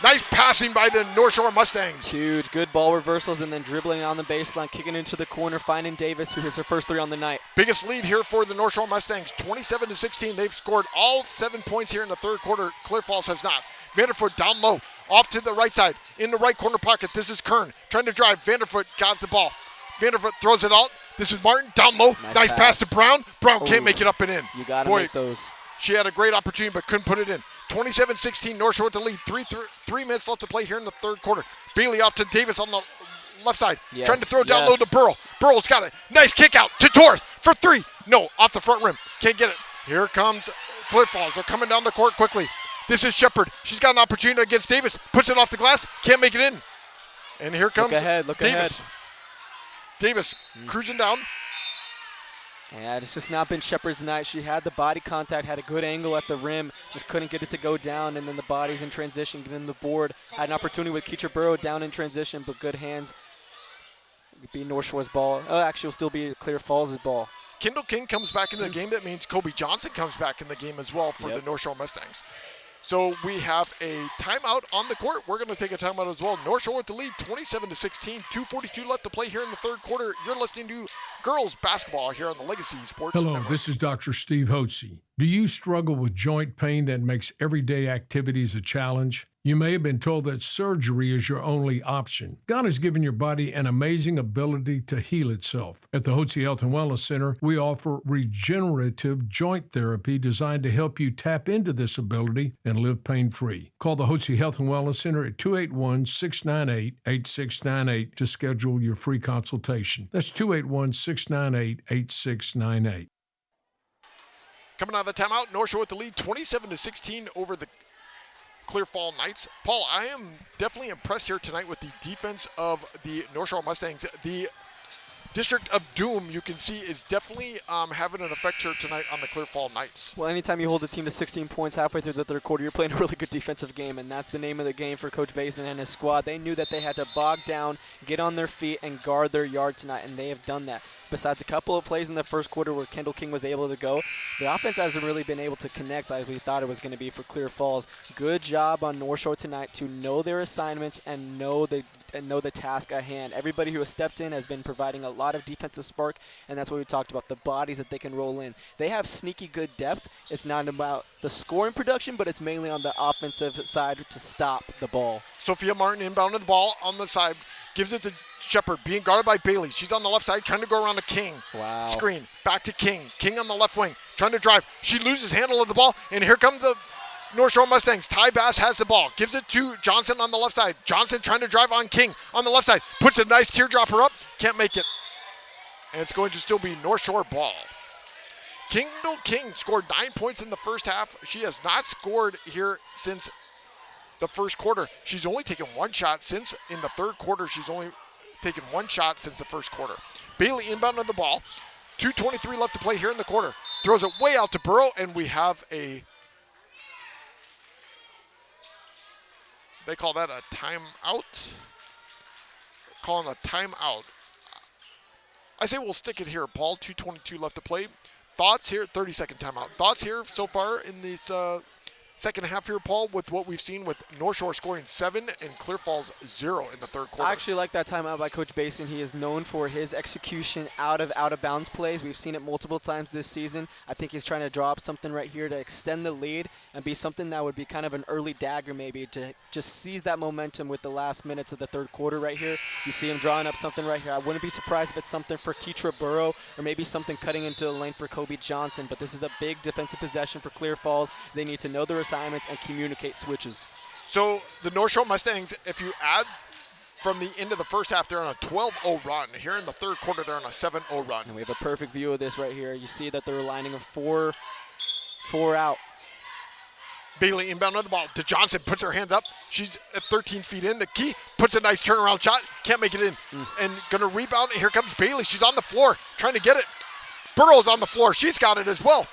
Nice passing by the North Shore Mustangs. Huge, good ball reversals and then dribbling on the baseline, kicking into the corner, finding Davis, who hits her first three on the night. Biggest lead here for the North Shore Mustangs, 27-16. They've scored all 7 points here in the third quarter. Clear Falls has not. Vanderfoot down low, off to the right side, in the right corner pocket. This is Kern trying to drive. Vanderfoot got the ball. Vanderfoot throws it out. This is Martin down low. Nice pass to Brown. Brown can't make it up and in. You got to make those. She had a great opportunity but couldn't put it in. 27-16, North Shore with the lead. 3 minutes left to play here in the third quarter. Bailey off to Davis on the left side. Yes, trying to throw down low to Burrow. Burrow's got it. Nice kick out to Torres for three. No, off the front rim. Can't get it. Here comes Clear Falls. They're coming down the court quickly. This is Shepard. She's got an opportunity against Davis. Puts it off the glass. Can't make it in. And here comes look Davis. ahead. Davis cruising down. Yeah, it's just not been Shepard's night. She had the body contact, had a good angle at the rim, just couldn't get it to go down, and then the body's in transition, getting the board. Had an opportunity with Keecher Burrow down in transition, but good hands. It'd be North Shore's ball. Oh, actually, it'll still be Clear Falls' ball. Kendall King comes back into the game. That means Kobe Johnson comes back in the game as well for the North Shore Mustangs. So we have a timeout on the court. We're going to take a timeout as well. North Shore with the lead, 27-16. 2:42 left to play here in the third quarter. You're listening to girls basketball here on the Legacy Sports Hello, Network. this is Dr. Steve Hotze. Do you struggle with joint pain that makes everyday activities a challenge? You may have been told that surgery is your only option. God has given your body an amazing ability to heal itself. At the Hotze Health and Wellness Center, we offer regenerative joint therapy designed to help you tap into this ability and live pain-free. Call the Hotze Health and Wellness Center at 281-698-8698 to schedule your free consultation. That's 281-698-8698. Coming out of the timeout, North Shore with the lead, 27-16 over the Clear Fall Knights. Paul, I am definitely impressed here tonight with the defense of the North Shore Mustangs. The District of Doom, you can see, is definitely having an effect here tonight on the Clear Fall Knights. Well, anytime you hold a team to 16 points halfway through the third quarter, you're playing a really good defensive game, and that's the name of the game for Coach Basin and his squad. They knew that they had to bog down, get on their feet, and guard their yard tonight, and they have done that. Besides a couple of plays in the first quarter where Kendall King was able to go, the offense hasn't really been able to connect as we thought it was going to be for Clear Falls. Good job on North Shore tonight to know their assignments and know the task at hand. Everybody who has stepped in has been providing a lot of defensive spark, and that's what we talked about, the bodies that they can roll in. They have sneaky good depth. It's not about the scoring production, but it's mainly on the offensive side to stop the ball. Sophia Martin inbounding the ball on the side, gives it to Shepard, being guarded by Bailey. She's on the left side, trying to go around to King. Wow. Screen, back to King. King on the left wing, trying to drive. She loses handle of the ball, and here comes the North Shore Mustangs. Ty Bass has the ball, gives it to Johnson on the left side. Johnson trying to drive on King on the left side, puts a nice teardropper up, can't make it. And it's going to still be North Shore ball. Kendall King scored 9 points in the first half. She has not scored here since the first quarter. She's only taken one shot since in the third quarter. She's only taken one shot since the first quarter. Bailey inbound on the ball. 2:23 left to play here in the quarter. Throws it way out to Burrow, and we have a, they call that a timeout. Calling a timeout. I say we'll stick it here, Paul. 2:22 left to play. Thoughts here, 30-second timeout. Thoughts here so far in this second half here, Paul, with what we've seen with North Shore scoring 7 and Clear Falls 0 in the third quarter. I actually like that timeout by Coach Basin. He is known for his execution out of bounds plays. We've seen it multiple times this season. I think he's trying to draw up something right here to extend the lead and be something that would be kind of an early dagger maybe to just seize that momentum with the last minutes of the third quarter right here. You see him drawing up something right here. I wouldn't be surprised if it's something for Keetra Burrow or maybe something cutting into the lane for Kobe Johnson, but this is a big defensive possession for Clear Falls. They need to know their assignments and communicate switches. So the North Shore Mustangs, if you add from the end of the first half, they're on a 12-0 run. Here in the third quarter, they're on a 7-0 run. And we have a perfect view of this right here. You see that they're lining a four out. Bailey inbound on the ball to Johnson, puts her hands up. She's at 13 feet in. The key puts a nice turnaround shot. Can't make it in. And going to rebound. Here comes Bailey. She's on the floor trying to get it. Burrow's on the floor. She's got it as well.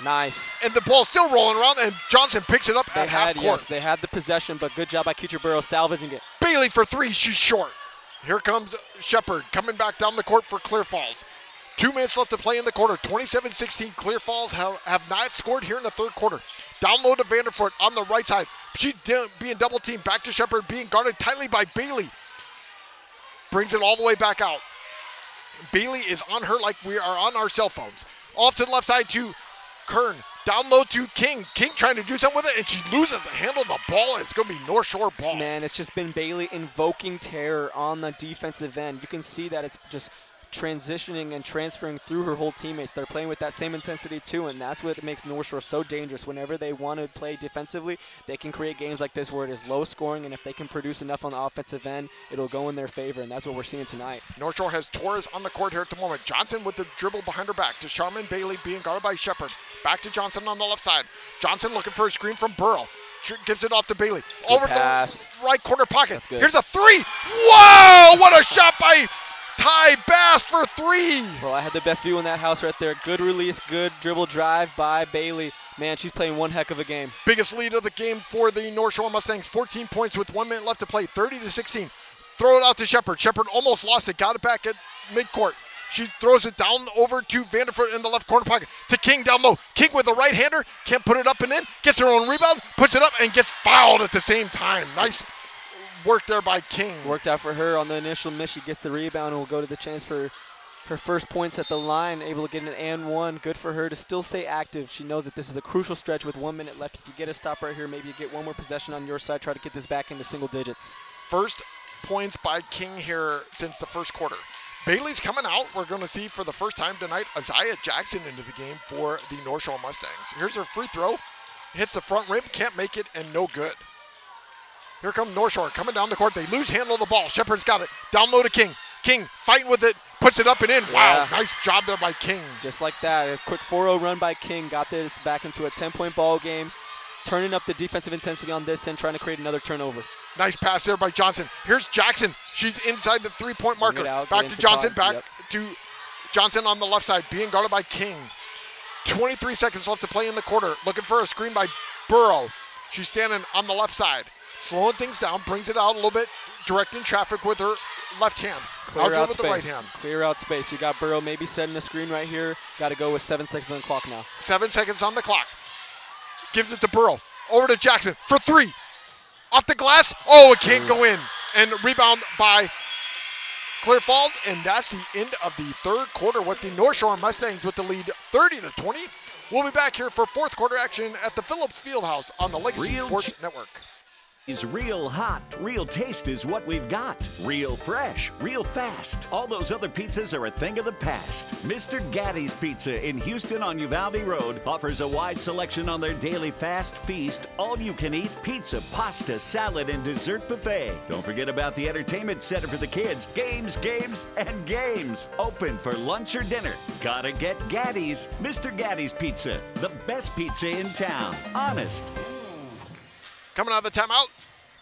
Nice. And the ball's still rolling around, and Johnson picks it up at half court. Yes, they had the possession, but good job by Keecher Burrow salvaging it. Bailey for three. She's short. Here comes Shepard coming back down the court for Clear Falls. 2 minutes left to play in the quarter. 27-16. Clear Falls have not scored here in the third quarter. Down low to Vanderford on the right side. She's being double teamed. Back to Shepard, being guarded tightly by Bailey. Brings it all the way back out. Bailey is on her like we are on our cell phones. Off to the left side to Kern. Down low to King. King trying to do something with it, and she loses a handle of the ball. It's going to be North Shore ball. Man, it's just been Bailey invoking terror on the defensive end. You can see that it's just transitioning and transferring through her whole teammates. They're playing with that same intensity too, and that's what makes North Shore so dangerous. Whenever they want to play defensively, they can create games like this where it is low scoring, and if they can produce enough on the offensive end, it'll go in their favor, and that's what we're seeing tonight. North Shore has Torres on the court here at the moment. Johnson with the dribble behind her back to Charmin Bailey being guarded by Shepard. Back to Johnson on the left side. Johnson looking for a screen from Burrow. Gives it off to Bailey. Good Over pass. to the right corner pocket. That's good. Here's a three. Whoa! What a shot by Ty Bass for three. Well, I had the best view in that house right there. Good release, good dribble drive by Bailey. Man, she's playing one heck of a game. Biggest lead of the game for the North Shore Mustangs. 14 points with 1 minute left to play. 30-16. Throw it out to Shepard. Shepard almost lost it. Got it back at midcourt. She throws it down over to Vanderford in the left corner pocket. To King down low. King with a right-hander. Can't put it up and in. Gets her own rebound. Puts it up and gets fouled at the same time. Nice work there by King. Worked out for her on the initial miss. She gets the rebound and will go to the chance for her first points at the line. Able to get an and one. Good for her to still stay active. She knows that this is a crucial stretch with 1 minute left. If you get a stop right here, maybe you get one more possession on your side. Try to get this back into single digits. First points by King here since the first quarter. Bailey's coming out. We're going to see for the first time tonight Isaiah Jackson into the game for the North Shore Mustangs. Here's her free throw. Hits the front rim. Can't make it and no good. Here comes North Shore coming down the court. They lose handle of the ball. Shepard's got it. Down low to King. King fighting with it. Puts it up and in. Wow, nice job there by King. Just like that. A quick 4-0 run by King. Got this back into a 10-point ball game. Turning up the defensive intensity on this and trying to create another turnover. Nice pass there by Johnson. Here's Jackson. She's inside the three-point marker. Back to Johnson. Back to Johnson on the left side. Being guarded by King. 23 seconds left to play in the quarter. Looking for a screen by Burrow. She's standing on the left side. Slowing things down. Brings it out a little bit. Directing traffic with her left hand. Clear out with space. the right hand. Clear out space. You got Burrow maybe setting a screen right here. Got to go with 7 seconds on the clock now. 7 seconds on the clock. Gives it to Burrow. Over to Jackson for three. Off the glass. Oh, it can't go in. And rebound by Clear Falls. And that's the end of the third quarter with the North Shore Mustangs with the lead 30-20. We'll be back here for fourth quarter action at the Phillips Fieldhouse on the Legacy Sports Network. Is real hot, real taste is what we've got. Real fresh, real fast. All those other pizzas are a thing of the past. Mr. Gaddy's Pizza in Houston on Uvalde Road offers a wide selection on their daily fast feast, all-you-can-eat pizza, pasta, salad, and dessert buffet. Don't forget about the entertainment center for the kids. Games, games, and games. Open for lunch or dinner. Gotta get Gaddy's. Mr. Gaddy's Pizza, the best pizza in town. Honest. Coming out of the timeout,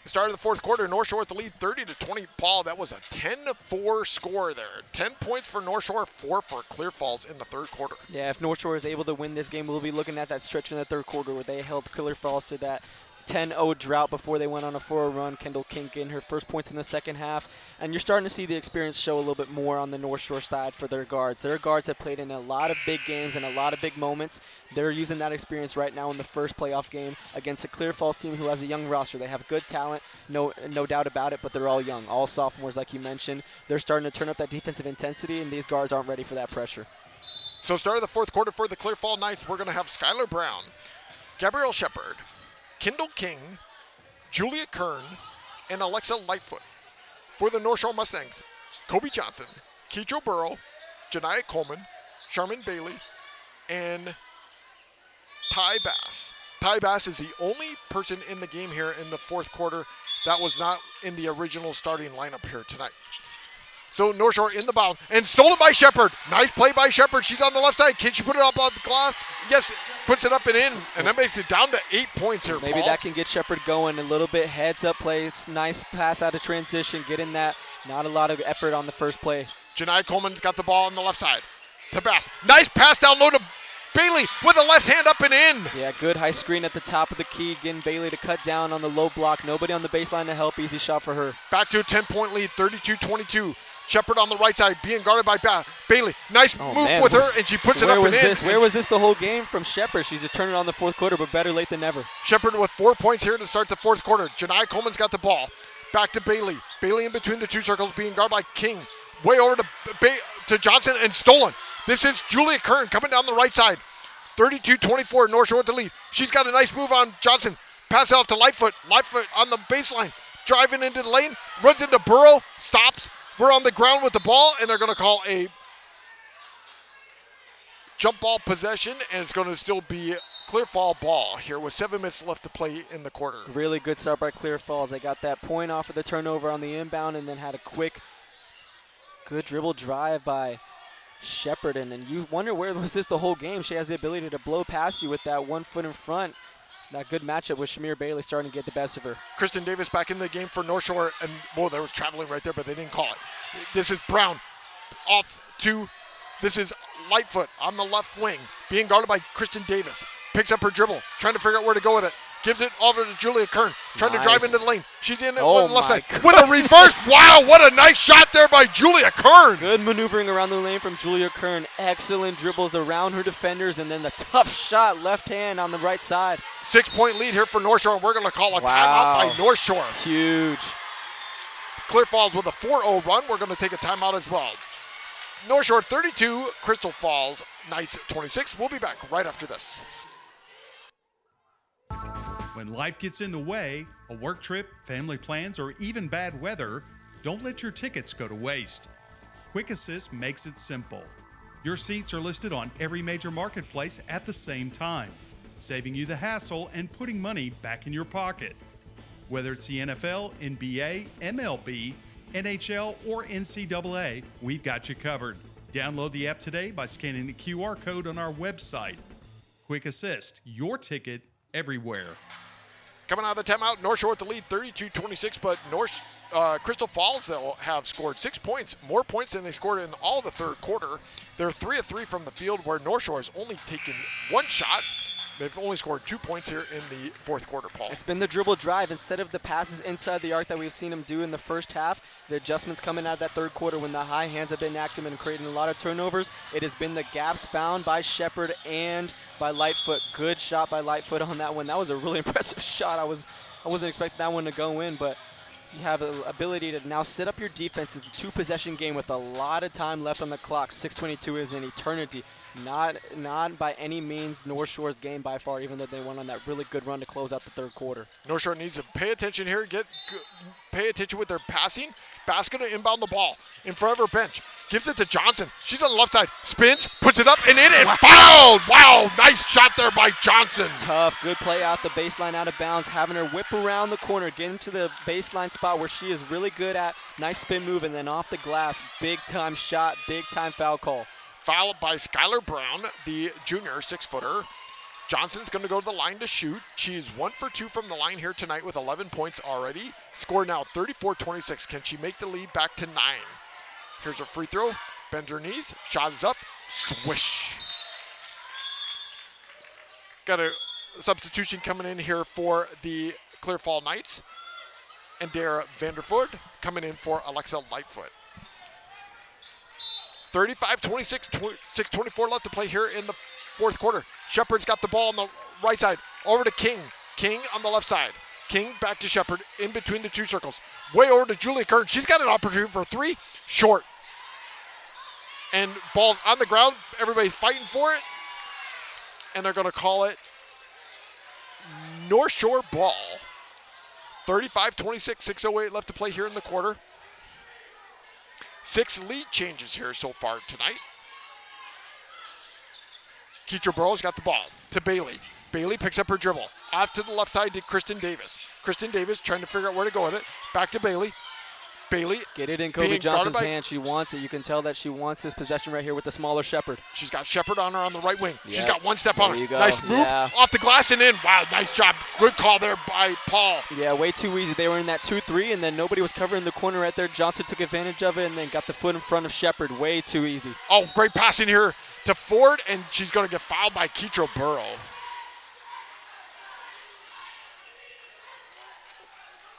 start of the fourth quarter, North Shore with the lead 30-20. Paul, that was a 10-4 score there. 10 points for North Shore, 4 for Clear Falls in the third quarter. Yeah, if North Shore is able to win this game, we'll be looking at that stretch in the third quarter where they held Clear Falls to that 10-0 drought before they went on a 4-0 run. Kendall King getting her first points in the second half. And you're starting to see the experience show a little bit more on the North Shore side for their guards. Their guards have played in a lot of big games and a lot of big moments. They're using that experience right now in the first playoff game against a Clear Falls team who has a young roster. They have good talent, no doubt about it, but they're all young, all sophomores like you mentioned. They're starting to turn up that defensive intensity, and these guards aren't ready for that pressure. So start of the fourth quarter for the Clear Falls Knights, we're going to have Skylar Brown, Gabrielle Shepard, Kendall King, Julia Kern, and Alexa Lightfoot. For the North Shore Mustangs, Kobe Johnson, Keetro Burrow, Janiah Coleman, Charmin Bailey, and Ty Bass. Ty Bass is the only person in the game here in the fourth quarter that was not in the original starting lineup here tonight. So North Shore in the bound and stolen by Shepard. Nice play by Shepard. She's on the left side. Can she put it up on the glass? Yes, puts it up and in, and that makes it down to 8 points here, Maybe Paul. that can get Shepard going a little bit. Heads up play. It's nice pass out of transition. Getting that. Not a lot of effort on the first play. Janai Coleman's got the ball on the left side to Bass. Nice pass down low to Bailey with a left hand up and in. Yeah, good high screen at the top of the key. Getting Bailey to cut down on the low block. Nobody on the baseline to help. Easy shot for her. Back to a 10-point lead, 32-22. Shepard on the right side, being guarded by Bailey. Nice move with her, and she puts it up and in. Where was this the whole game from Shepard? She's just turning on the fourth quarter, but better late than never. Shepard with 4 points here to start the fourth quarter. Janai Coleman's got the ball. Back to Bailey. Bailey in between the two circles, being guarded by King. Way over to Johnson and stolen. This is Julia Kern coming down the right side. 32-24, North Shore with the lead. She's got a nice move on Johnson. Pass it off to Lightfoot. Lightfoot on the baseline. Driving into the lane. Runs into Burrow. Stops. We're on the ground with the ball, and they're going to call a jump ball possession, and it's going to still be Clear Fall ball here with 7 minutes left to play in the quarter. Really good start by Clear Falls. They got that point off of the turnover on the inbound and then had a quick, good dribble drive by Shepard. And you wonder where was this the whole game. She has the ability to blow past you with that 1 foot in front. That good matchup with Shamir Bailey starting to get the best of her. Kristen Davis back in the game for North Shore, and there was traveling right there, but they didn't call it. This is Brown off to, this is Lightfoot on the left wing, being guarded by Kristen Davis. Picks up her dribble, trying to figure out where to go with it. Gives it over to Julia Kern, trying to drive into the lane. She's in on the left side with a reverse. Wow, what a nice shot there by Julia Kern. Good maneuvering around the lane from Julia Kern. Excellent dribbles around her defenders, and then the tough shot left hand on the right side. 6-point lead here for North Shore, and we're going to call a timeout by North Shore. Huge. Clear Falls with a 4-0 run. We're going to take a timeout as well. North Shore 32, Crystal Falls Knights 26. We'll be back right after this. When life gets in the way, a work trip, family plans, or even bad weather, don't let your tickets go to waste. Quick Assist makes it simple. Your seats are listed on every major marketplace at the same time, saving you the hassle and putting money back in your pocket. Whether it's the NFL, NBA, MLB, NHL, or NCAA, we've got you covered. Download the app today by scanning the QR code on our website. Quick Assist, your ticket everywhere. Coming out of the timeout, North Shore with the lead 32-26, but Crystal Falls they'll have scored 6 points, more points than they scored in all the third quarter. They're 3 of 3 from the field, where North Shore has only taken 1 shot. They've only scored 2 points here in the fourth quarter, Paul. It's been the dribble drive instead of the passes inside the arc that we've seen them do in the first half. The adjustments coming out of that third quarter when the high hands have been active and creating a lot of turnovers. It has been the gaps found by Shepard and by Lightfoot. Good shot by Lightfoot on that one. That was a really impressive shot. I wasn't expecting that one to go in, but you have the ability to now set up your defense. It's a 2-possession game with a lot of time left on the clock. 6:22 is an eternity. Not by any means North Shore's game by far, even though they went on that really good run to close out the third quarter. North Shore needs to pay attention here, pay attention with their passing. Bass going to inbound the ball in front of her bench. Gives it to Johnson. She's on the left side. Spins, puts it up and in, and fouled. Wow, nice shot there by Johnson. Tough, good play out the baseline out of bounds, having her whip around the corner, get into the baseline spot where she is really good at. Nice spin move, and then off the glass, big time shot, big time foul call. Foul by Skylar Brown, the junior 6-footer. Johnson's going to go to the line to shoot. She's 1 for 2 from the line here tonight with 11 points already. Score now 34-26. Can she make the lead back to 9? Here's a free throw. Bends her knees. Shot is up. Swish. Got a substitution coming in here for the Clear Fall Knights. And Dara Vandervoort coming in for Alexa Lightfoot. 35-26, 6:24 left to play here in the fourth quarter. Shepard's got the ball on the right side. Over to King. King on the left side. King back to Shepard in between the two circles. Way over to Julia Kern. She's got an opportunity for 3. Short. And ball's on the ground. Everybody's fighting for it. And they're going to call it North Shore ball. 35-26, 6:08 left to play here in the quarter. 6 lead changes here so far tonight. Keitra Burrow's got the ball to Bailey. Bailey picks up her dribble. Off to the left side to Kristen Davis. Kristen Davis trying to figure out where to go with it. Back to Bailey. Bailey. Get it in Kobe being Johnson's guarded by- hand. She wants it. You can tell that she wants this possession right here with the smaller Shepherd. She's got Shepherd on her on the right wing. She's Yep. got one step on There her. you go. Nice move. Yeah. Off the glass and in. Wow, nice job. Good call there by Paul. Yeah, way too easy. They were in that 2-3, and then nobody was covering the corner right there. Johnson took advantage of it and then got the foot in front of Shepherd. Way too easy. Oh, great passing here to Ford, and she's going to get fouled by Ketro Burrow.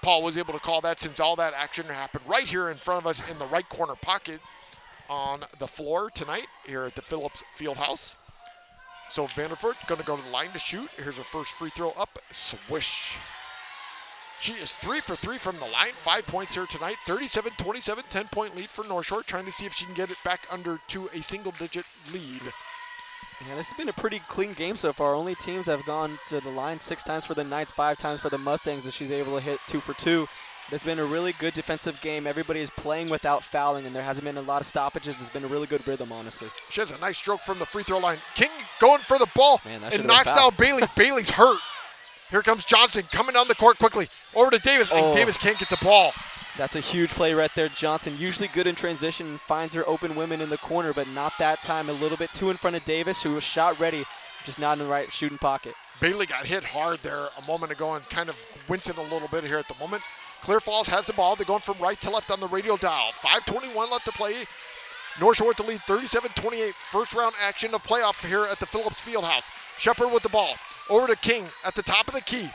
Paul was able to call that since all that action happened right here in front of us in the right corner pocket on the floor tonight here at the Phillips Fieldhouse. So Vandervoort going to go to the line to shoot. Here's her first free throw up. Swish. She is 3 for 3 from the line. 5 points here tonight. 37-27, 10-point lead for North Shore. Trying to see if she can get it back under to a single-digit lead. Yeah, this has been a pretty clean game so far. Only teams have gone to the line 6 times for the Knights, 5 times for the Mustangs, and she's able to hit 2 for 2. It's been a really good defensive game. Everybody is playing without fouling, and there hasn't been a lot of stoppages. It's been a really good rhythm, honestly. She has a nice stroke from the free throw line. King going for the ball. Man, that and should've knocks been down foul. Bailey. Bailey's hurt. Here comes Johnson coming down the court quickly. Over to Davis, and Oh. Davis can't get the ball. That's a huge play right there. Johnson, usually good in transition, and finds her open women in the corner, but not that time. A little bit too in front of Davis, who was shot ready, just not in the right shooting pocket. Bailey got hit hard there a moment ago and kind of wincing a little bit here at the moment. Clear Falls has the ball. They're going from right to left on the radio dial. 5:21 left to play. North Shore with the lead, 37-28. First round action of playoff here at the Phillips Fieldhouse. Shepherd with the ball. Over to King at the top of the key.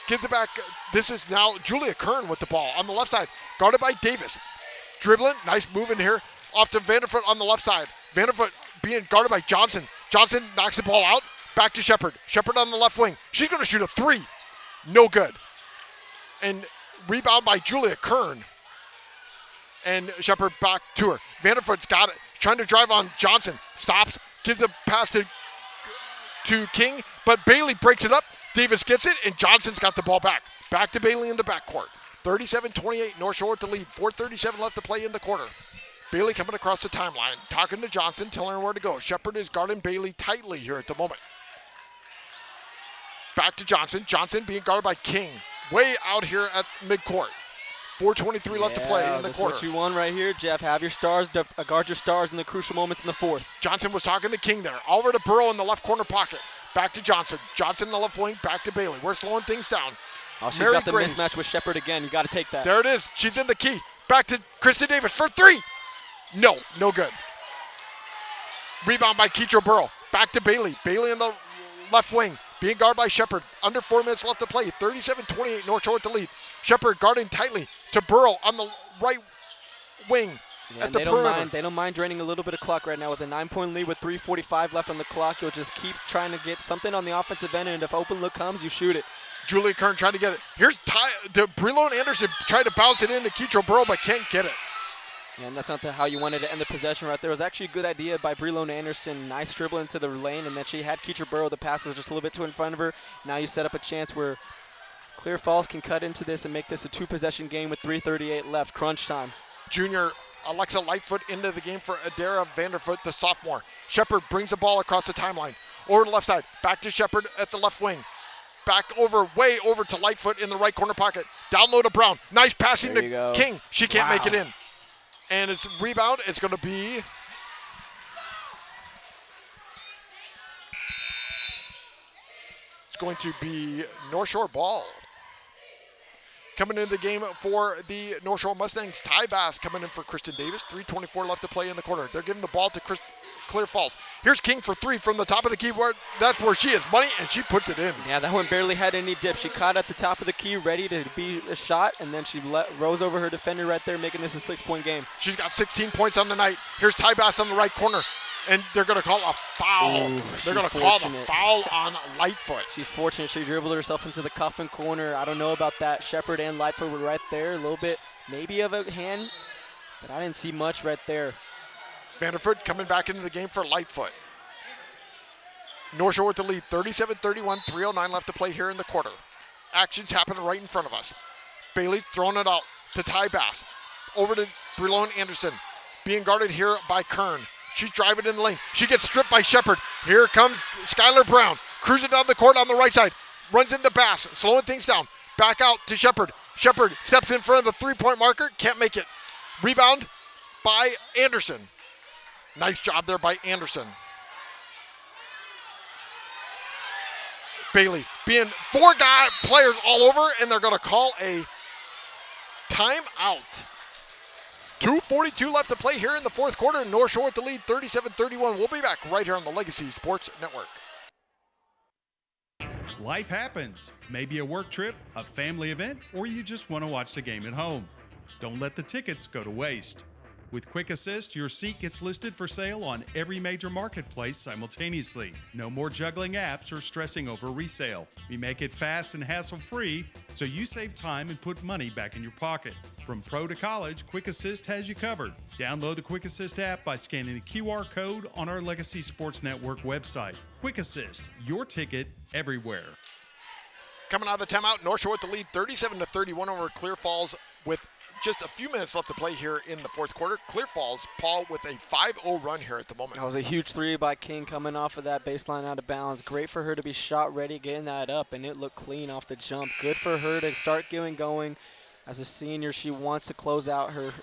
Gives it back. This is now Julia Kern with the ball on the left side. Guarded by Davis. Dribbling. Nice move in here. Off to Vanderfoot on the left side. Vanderfoot being guarded by Johnson. Johnson knocks the ball out. Back to Shepherd. Shepherd on the left wing. She's going to shoot a 3. No good. And rebound by Julia Kern. And Shepherd back to her. Vanderfoot's got it. Trying to drive on Johnson. Stops. Gives the pass to King. But Bailey breaks it up. Davis gets it, and Johnson's got the ball back. Back to Bailey in the backcourt. 37-28, North Shore with the lead. 4:37 left to play in the quarter. Bailey coming across the timeline, talking to Johnson, telling her where to go. Shepherd is guarding Bailey tightly here at the moment. Back to Johnson. Johnson being guarded by King. Way out here at midcourt. 4:23 left to play in the that's quarter. what you want right here, Jeff. Have your stars, guard your stars in the crucial moments in the fourth. Johnson was talking to King there. Over to Burrow in the left corner pocket. Back to Johnson. Johnson in the left wing. Back to Bailey. We're slowing things down. Oh, she's Mary got the Graves. mismatch with Shepherd again. You got to take that. There it is. She's in the key. Back to Kristen Davis for 3. No good. Rebound by Ketro Burrow. Back to Bailey. Bailey in the left wing. Being guarded by Shepherd. Under 4 minutes left to play. 37-28, North Shore with the lead. Shepherd guarding tightly to Burrow on the right wing Yeah, at the they perimeter. they don't mind draining a little bit of clock right now with a 9-point lead with 3:45 left on the clock. You'll just keep trying to get something on the offensive end, and if open look comes, you shoot it. Julia Kern trying to get it. Here's Brillo and Anderson trying to bounce it into Ketro Burrow, but can't get it. And that's not how you wanted to end the possession right there. It was actually a good idea by Brillo and Anderson. Nice dribble into the lane, and then she had Ketro Burrow. The pass was just a little bit too in front of her. Now you set up a chance where Clear Falls can cut into this and make this a 2-possession game with 3:38 left. Crunch time. Junior Alexa Lightfoot into the game for Adara Vanderfoot, the sophomore. Shepherd brings the ball across the timeline. Over to the left side. Back to Shepherd at the left wing. Back over, way over to Lightfoot in the right corner pocket. Down low to Brown. Nice passing There you to go. King. She can't make it Wow. in. And it's rebound. It's going to be North Shore ball. Coming into the game for the North Shore Mustangs, Ty Bass coming in for Kristen Davis. 3:24 left to play in the quarter. They're giving the ball to Clear Falls. Here's King for 3 from the top of the key. That's where she is, money, and she puts it in. Yeah, that one barely had any dip. She caught at the top of the key, ready to be a shot, and then she rose over her defender right there, making this a 6-point game. She's got 16 points on the night. Here's Ty Bass on the right corner, and they're going to call a foul. Ooh, they're going to she's call the fortunate. foul on Lightfoot. She's fortunate. She dribbled herself into the coffin corner. I don't know about that. Shepherd and Lightfoot were right there. A little bit maybe of a hand, but I didn't see much right there. Vanderfoot coming back into the game for Lightfoot. North Shore with the lead, 37-31, 3:09 left to play here in the quarter. Action's happening right in front of us. Bailey throwing it out to Ty Bass. Over to Brillo and Anderson. Being guarded here by Kern. She's driving in the lane. She gets stripped by Shepherd. Here comes Skylar Brown. Cruising down the court on the right side. Runs into Bass, slowing things down. Back out to Shepherd. Shepard steps in front of the three-point marker. Can't make it. Rebound by Anderson. Nice job there by Anderson. Bailey being four players all over, and they're going to call a timeout. 2:42 left to play here in the fourth quarter. North Shore with the lead, 37-31. We'll be back right here on the Legacy Sports Network. Life happens. Maybe a work trip, a family event, or you just want to watch the game at home. Don't let the tickets go to waste. With Quick Assist, your seat gets listed for sale on every major marketplace simultaneously. No more juggling apps or stressing over resale. We make it fast and hassle-free so you save time and put money back in your pocket. From pro to college, Quick Assist has you covered. Download the Quick Assist app by scanning the QR code on our Legacy Sports Network website. Quick Assist, your ticket everywhere. Coming out of the timeout, North Shore with the lead, 37-31 over Clear Falls with just a few minutes left to play here in the fourth quarter. Clear Falls, Paul, with a 5-0 run here at the moment. That was a huge three by King coming off of that baseline out of bounds. Great for her to be shot ready, getting that up, and it looked clean off the jump. Good for her to start getting going. As a senior, she wants to close out her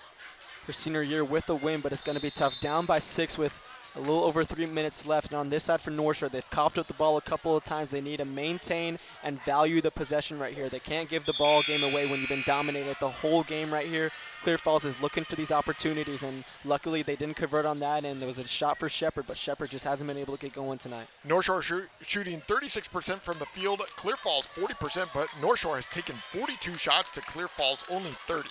senior year with a win, but it's going to be tough. Down by 6 with a little over 3 minutes left. And on this side for North Shore, they've coughed up the ball a couple of times. They need to maintain and value the possession right here. They can't give the ball game away when you've been dominated the whole game right here. Clear Falls is looking for these opportunities, and luckily they didn't convert on that, and there was a shot for Shepard, but Shepard just hasn't been able to get going tonight. North Shore shooting 36% from the field, Clear Falls 40%, but North Shore has taken 42 shots to Clear Falls only 30.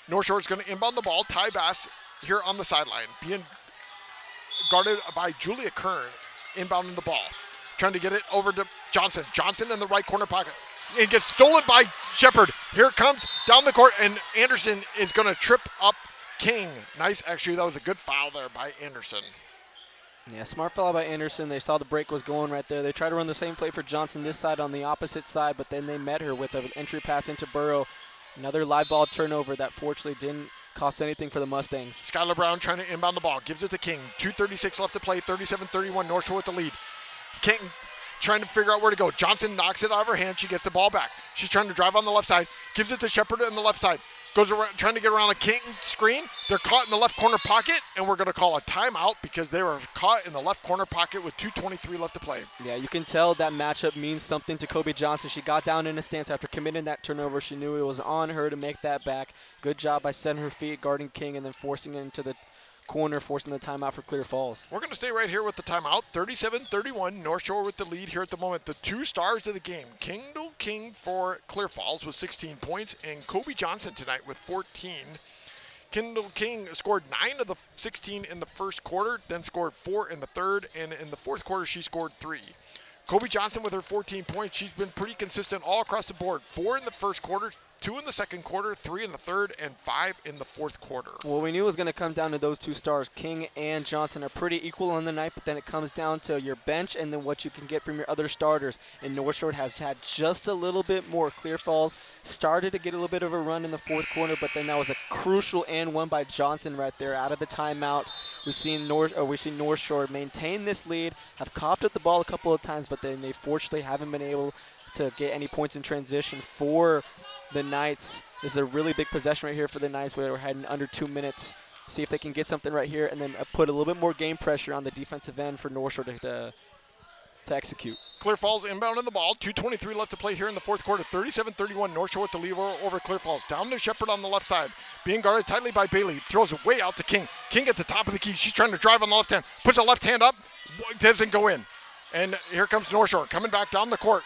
North Shore is going to inbound the ball. Ty Bass here on the sideline, being guarded by Julia Kern, inbounding the ball. Trying to get it over to Johnson. Johnson in the right corner pocket. It gets stolen by Shepard. Here it comes down the court, and Anderson is going to trip up King. Nice, actually, that was a good foul there by Anderson. Yeah, smart foul by Anderson. They saw the break was going right there. They tried to run the same play for Johnson this side on the opposite side, but then they met her with an entry pass into Burrow. Another live ball turnover that fortunately didn't cost anything for the Mustangs. Skylar Brown trying to inbound the ball. Gives it to King. 2:36 left to play. 37-31. North Shore with the lead. King trying to figure out where to go. Johnson knocks it out of her hand. She gets the ball back. She's trying to drive on the left side. Gives it to Shepard on the left side. Goes around, trying to get around a King screen. They're caught in the left corner pocket, and we're going to call a timeout because they were caught in the left corner pocket with 2:23 left to play. Yeah, you can tell that matchup means something to Kobe Johnson. She got down in a stance after committing that turnover. She knew it was on her to make that back. Good job by setting her feet, guarding King, and then forcing it into the corner, forcing the timeout for Clear Falls. We're going to stay right here with the timeout. 37-31, North Shore with the lead here at the moment. The two stars of the game, Kendall King for Clear Falls with 16 points, and Kobe Johnson tonight with 14. Kendall King scored 9 of the 16 in the first quarter, then scored 4 in the third, and in the fourth quarter she scored 3. Kobe Johnson with her 14 points, she's been pretty consistent all across the board. 4 in the first quarter, 2 in the second quarter, 3 in the third, and 5 in the fourth quarter. Well, we knew it was going to come down to those two stars. King and Johnson are pretty equal on the night, but then it comes down to your bench and then what you can get from your other starters. And North Shore has had just a little bit more. Clear Falls started to get a little bit of a run in the fourth quarter, but then that was a crucial and one by Johnson right there out of the timeout. We've seen North Shore maintain this lead, have coughed up the ball a couple of times, but then they fortunately haven't been able to get any points in transition for the Knights. This is a really big possession right here for the Knights where we're heading under 2 minutes. See if they can get something right here and then put a little bit more game pressure on the defensive end for North Shore to execute. Clear Falls inbounding the ball. 2:23 left to play here in the fourth quarter. 37-31, North Shore with the lead over Clear Falls. Down to Shepard on the left side. Being guarded tightly by Bailey. Throws it way out to King. King at the top of the key. She's trying to drive on the left hand. Puts the left hand up. Doesn't go in. And here comes North Shore coming back down the court.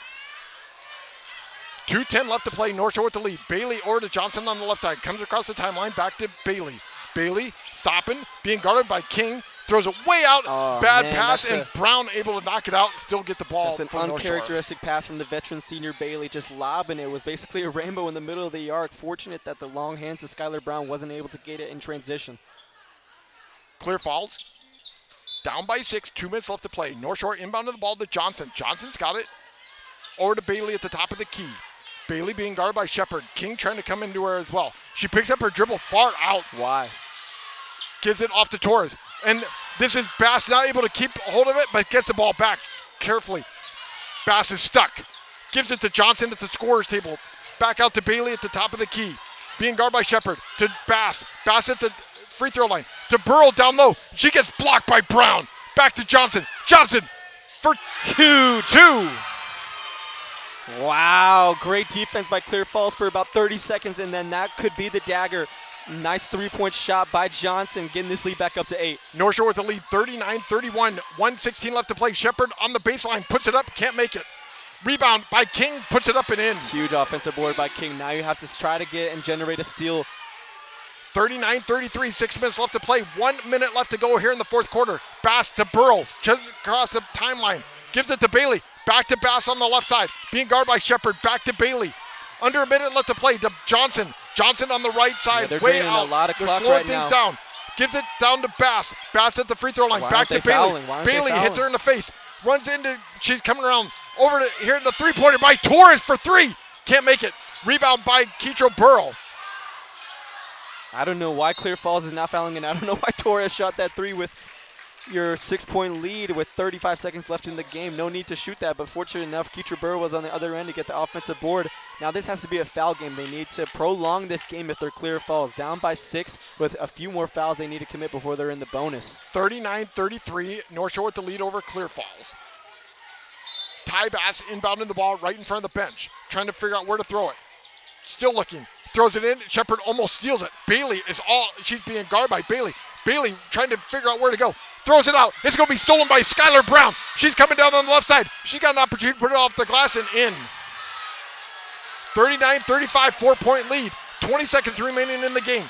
2:10 left to play. North Shore with the lead. Bailey over to Johnson on the left side. Comes across the timeline. Back to Bailey. Bailey stopping. Being guarded by King. Throws it way out. Bad pass. And Brown able to knock it out and still get the ball. That's an uncharacteristic pass from the veteran senior Bailey. Just lobbing it. It was basically a rainbow in the middle of the arc. Fortunate that the long hands of Skylar Brown wasn't able to get it in transition. Clear Falls down by 6. 2 minutes left to play. North Shore inbound to the ball to Johnson. Johnson's got it. Over to Bailey at the top of the key. Bailey being guarded by Shepard. King trying to come into her as well. She picks up her dribble far out. Why? Gives it off to Torres. And this is Bass not able to keep hold of it, but gets the ball back carefully. Bass is stuck. Gives it to Johnson at the scorer's table. Back out to Bailey at the top of the key. Being guarded by Shepard. To Bass. Bass at the free throw line. To Burrow down low. She gets blocked by Brown. Back to Johnson. Johnson for huge 2. Wow, great defense by Clear Falls for about 30 seconds, and then that could be the dagger. Nice three-point shot by Johnson, getting this lead back up to 8. North Shore with the lead, 39-31. 1:16 left to play. Shepard on the baseline, puts it up, can't make it. Rebound by King, puts it up and in. Huge offensive board by King. Now you have to try to get and generate a steal. 39-33, 6 minutes left to play. 1 minute left to go here in the fourth quarter. Bass to Burrow, just across the timeline. Gives it to Bailey. Back to Bass on the left side. Being guarded by Shepard. Back to Bailey. Under a minute left to play to Johnson. Johnson on the right side. They're way draining out. a lot of They're clock slowing right things now. down. Gives it down to Bass. Bass at the free throw line. Why Back aren't to they Bailey. fouling? Why aren't they Bailey hits fouling? her in the face. Runs into, she's coming around. Over to here in the three-pointer by Torres for 3. Can't make it. Rebound by Keetro Burrow. I don't know why Clear Falls is not fouling, and I don't know why Torres shot that 3 with your 6-point lead with 35 seconds left in the game. No need to shoot that, but fortunate enough, Keetro Burrow was on the other end to get the offensive board. Now this has to be a foul game. They need to prolong this game if they're Clear Falls. Down by 6 with a few more fouls they need to commit before they're in the bonus. 39-33, North Shore with the lead over Clear Falls. Ty Bass inbounding the ball right in front of the bench, trying to figure out where to throw it. Still looking, throws it in. Shepard almost steals it. Bailey is she's being guarded by Bailey. Bailey trying to figure out where to go. Throws it out. It's going to be stolen by Skylar Brown. She's coming down on the left side. She's got an opportunity to put it off the glass and in. 39-35, 4-point lead. 20 seconds remaining in the game.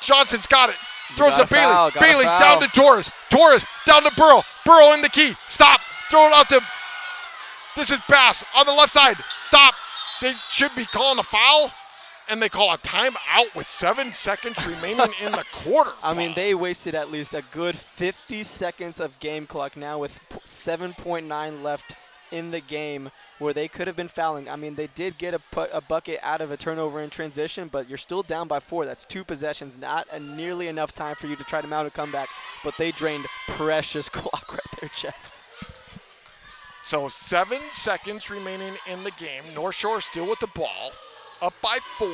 Johnson's got it. Throws to Bailey. Bailey down to Torres. Torres down to Burrow. Burrow in the key. Stop. Throw it out to, this is Bass on the left side. Stop. They should be calling a foul, and they call a timeout with 7 seconds remaining in the quarter. I mean, they wasted at least a good 50 seconds of game clock now with 7.9 left in the game where they could have been fouling. I mean, they did get a bucket out of a turnover in transition, but you're still down by 4. That's 2 possessions, not nearly enough time for you to try to mount a comeback, but they drained precious clock right there, Jeff. So 7 seconds remaining in the game. North Shore still with the ball, up by 4.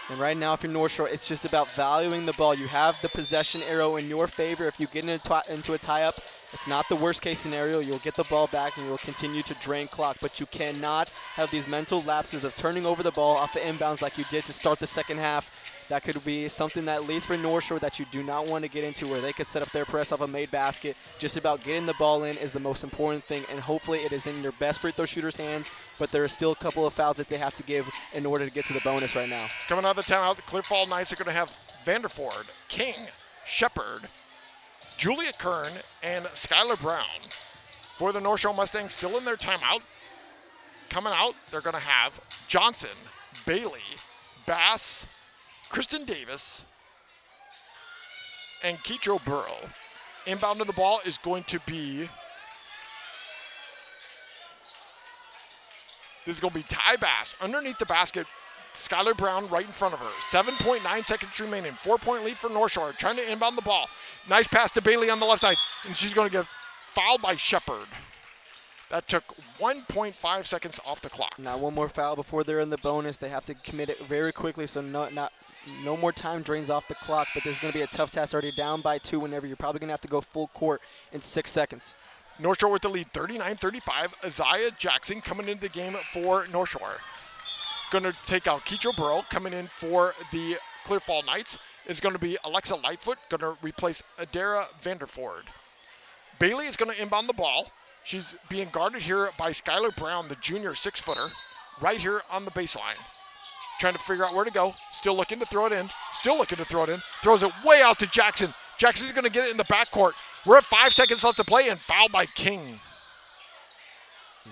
And right now, if you're North Shore, it's just about valuing the ball. You have the possession arrow in your favor. If you get into a tie-up, it's not the worst-case scenario. You'll get the ball back, and you'll continue to drain clock. But you cannot have these mental lapses of turning over the ball off the inbounds like you did to start the second half. That could be something that leads for North Shore that you do not want to get into, where they could set up their press off a made basket. Just about getting the ball in is the most important thing, and hopefully it is in your best free throw shooter's hands, but there are still a couple of fouls that they have to give in order to get to the bonus right now. Coming out of the timeout, the Clear Falls Knights are going to have Vanderford, King, Shepard, Julia Kern, and Skylar Brown. For the North Shore Mustangs, still in their timeout. Coming out, they're going to have Johnson, Bailey, Bass, Kristen Davis, and Keetro Burrow. Inbound to the ball is going to be, this is going to be Ty Bass. Underneath the basket, Skylar Brown right in front of her. 7.9 seconds remaining. 4-point lead for North Shore. Trying to inbound the ball. Nice pass to Bailey on the left side. And she's going to get fouled by Shepard. That took 1.5 seconds off the clock. Now one more foul before they're in the bonus. They have to commit it very quickly so no more time drains off the clock, but this is going to be a tough task. Already down by 2 whenever you're probably going to have to go full court in 6 seconds. North Shore with the lead, 39-35. Isaiah Jackson coming into the game for North Shore. Going to take out Keetro Burrow. Coming in for the Clear Falls Knights is going to be Alexa Lightfoot, going to replace Adara Vanderford. Bailey is going to inbound the ball. She's being guarded here by Skylar Brown, the junior 6-footer, right here on the baseline. Trying to figure out where to go. Still looking to throw it in. Still looking to throw it in. Throws it way out to Jackson. Jackson's going to get it in the backcourt. We're at 5 seconds left to play and fouled by King.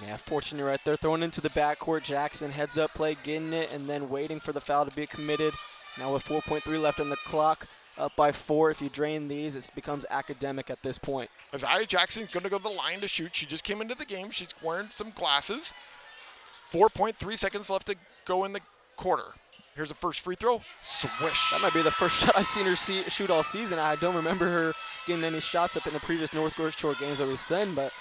Yeah, fortunate right there. Throwing into the backcourt. Jackson heads up play, getting it, and then waiting for the foul to be committed. Now with 4.3 left on the clock, up by 4. If you drain these, it becomes academic at this point. Isaiah Jackson's going to go to the line to shoot. She just came into the game. She's wearing some glasses. 4.3 seconds left to go in the quarter. Here's the first free throw. Swish. That might be the first shot I've seen her shoot all season. I don't remember her getting any shots up in the previous North Shore games that we've seen, but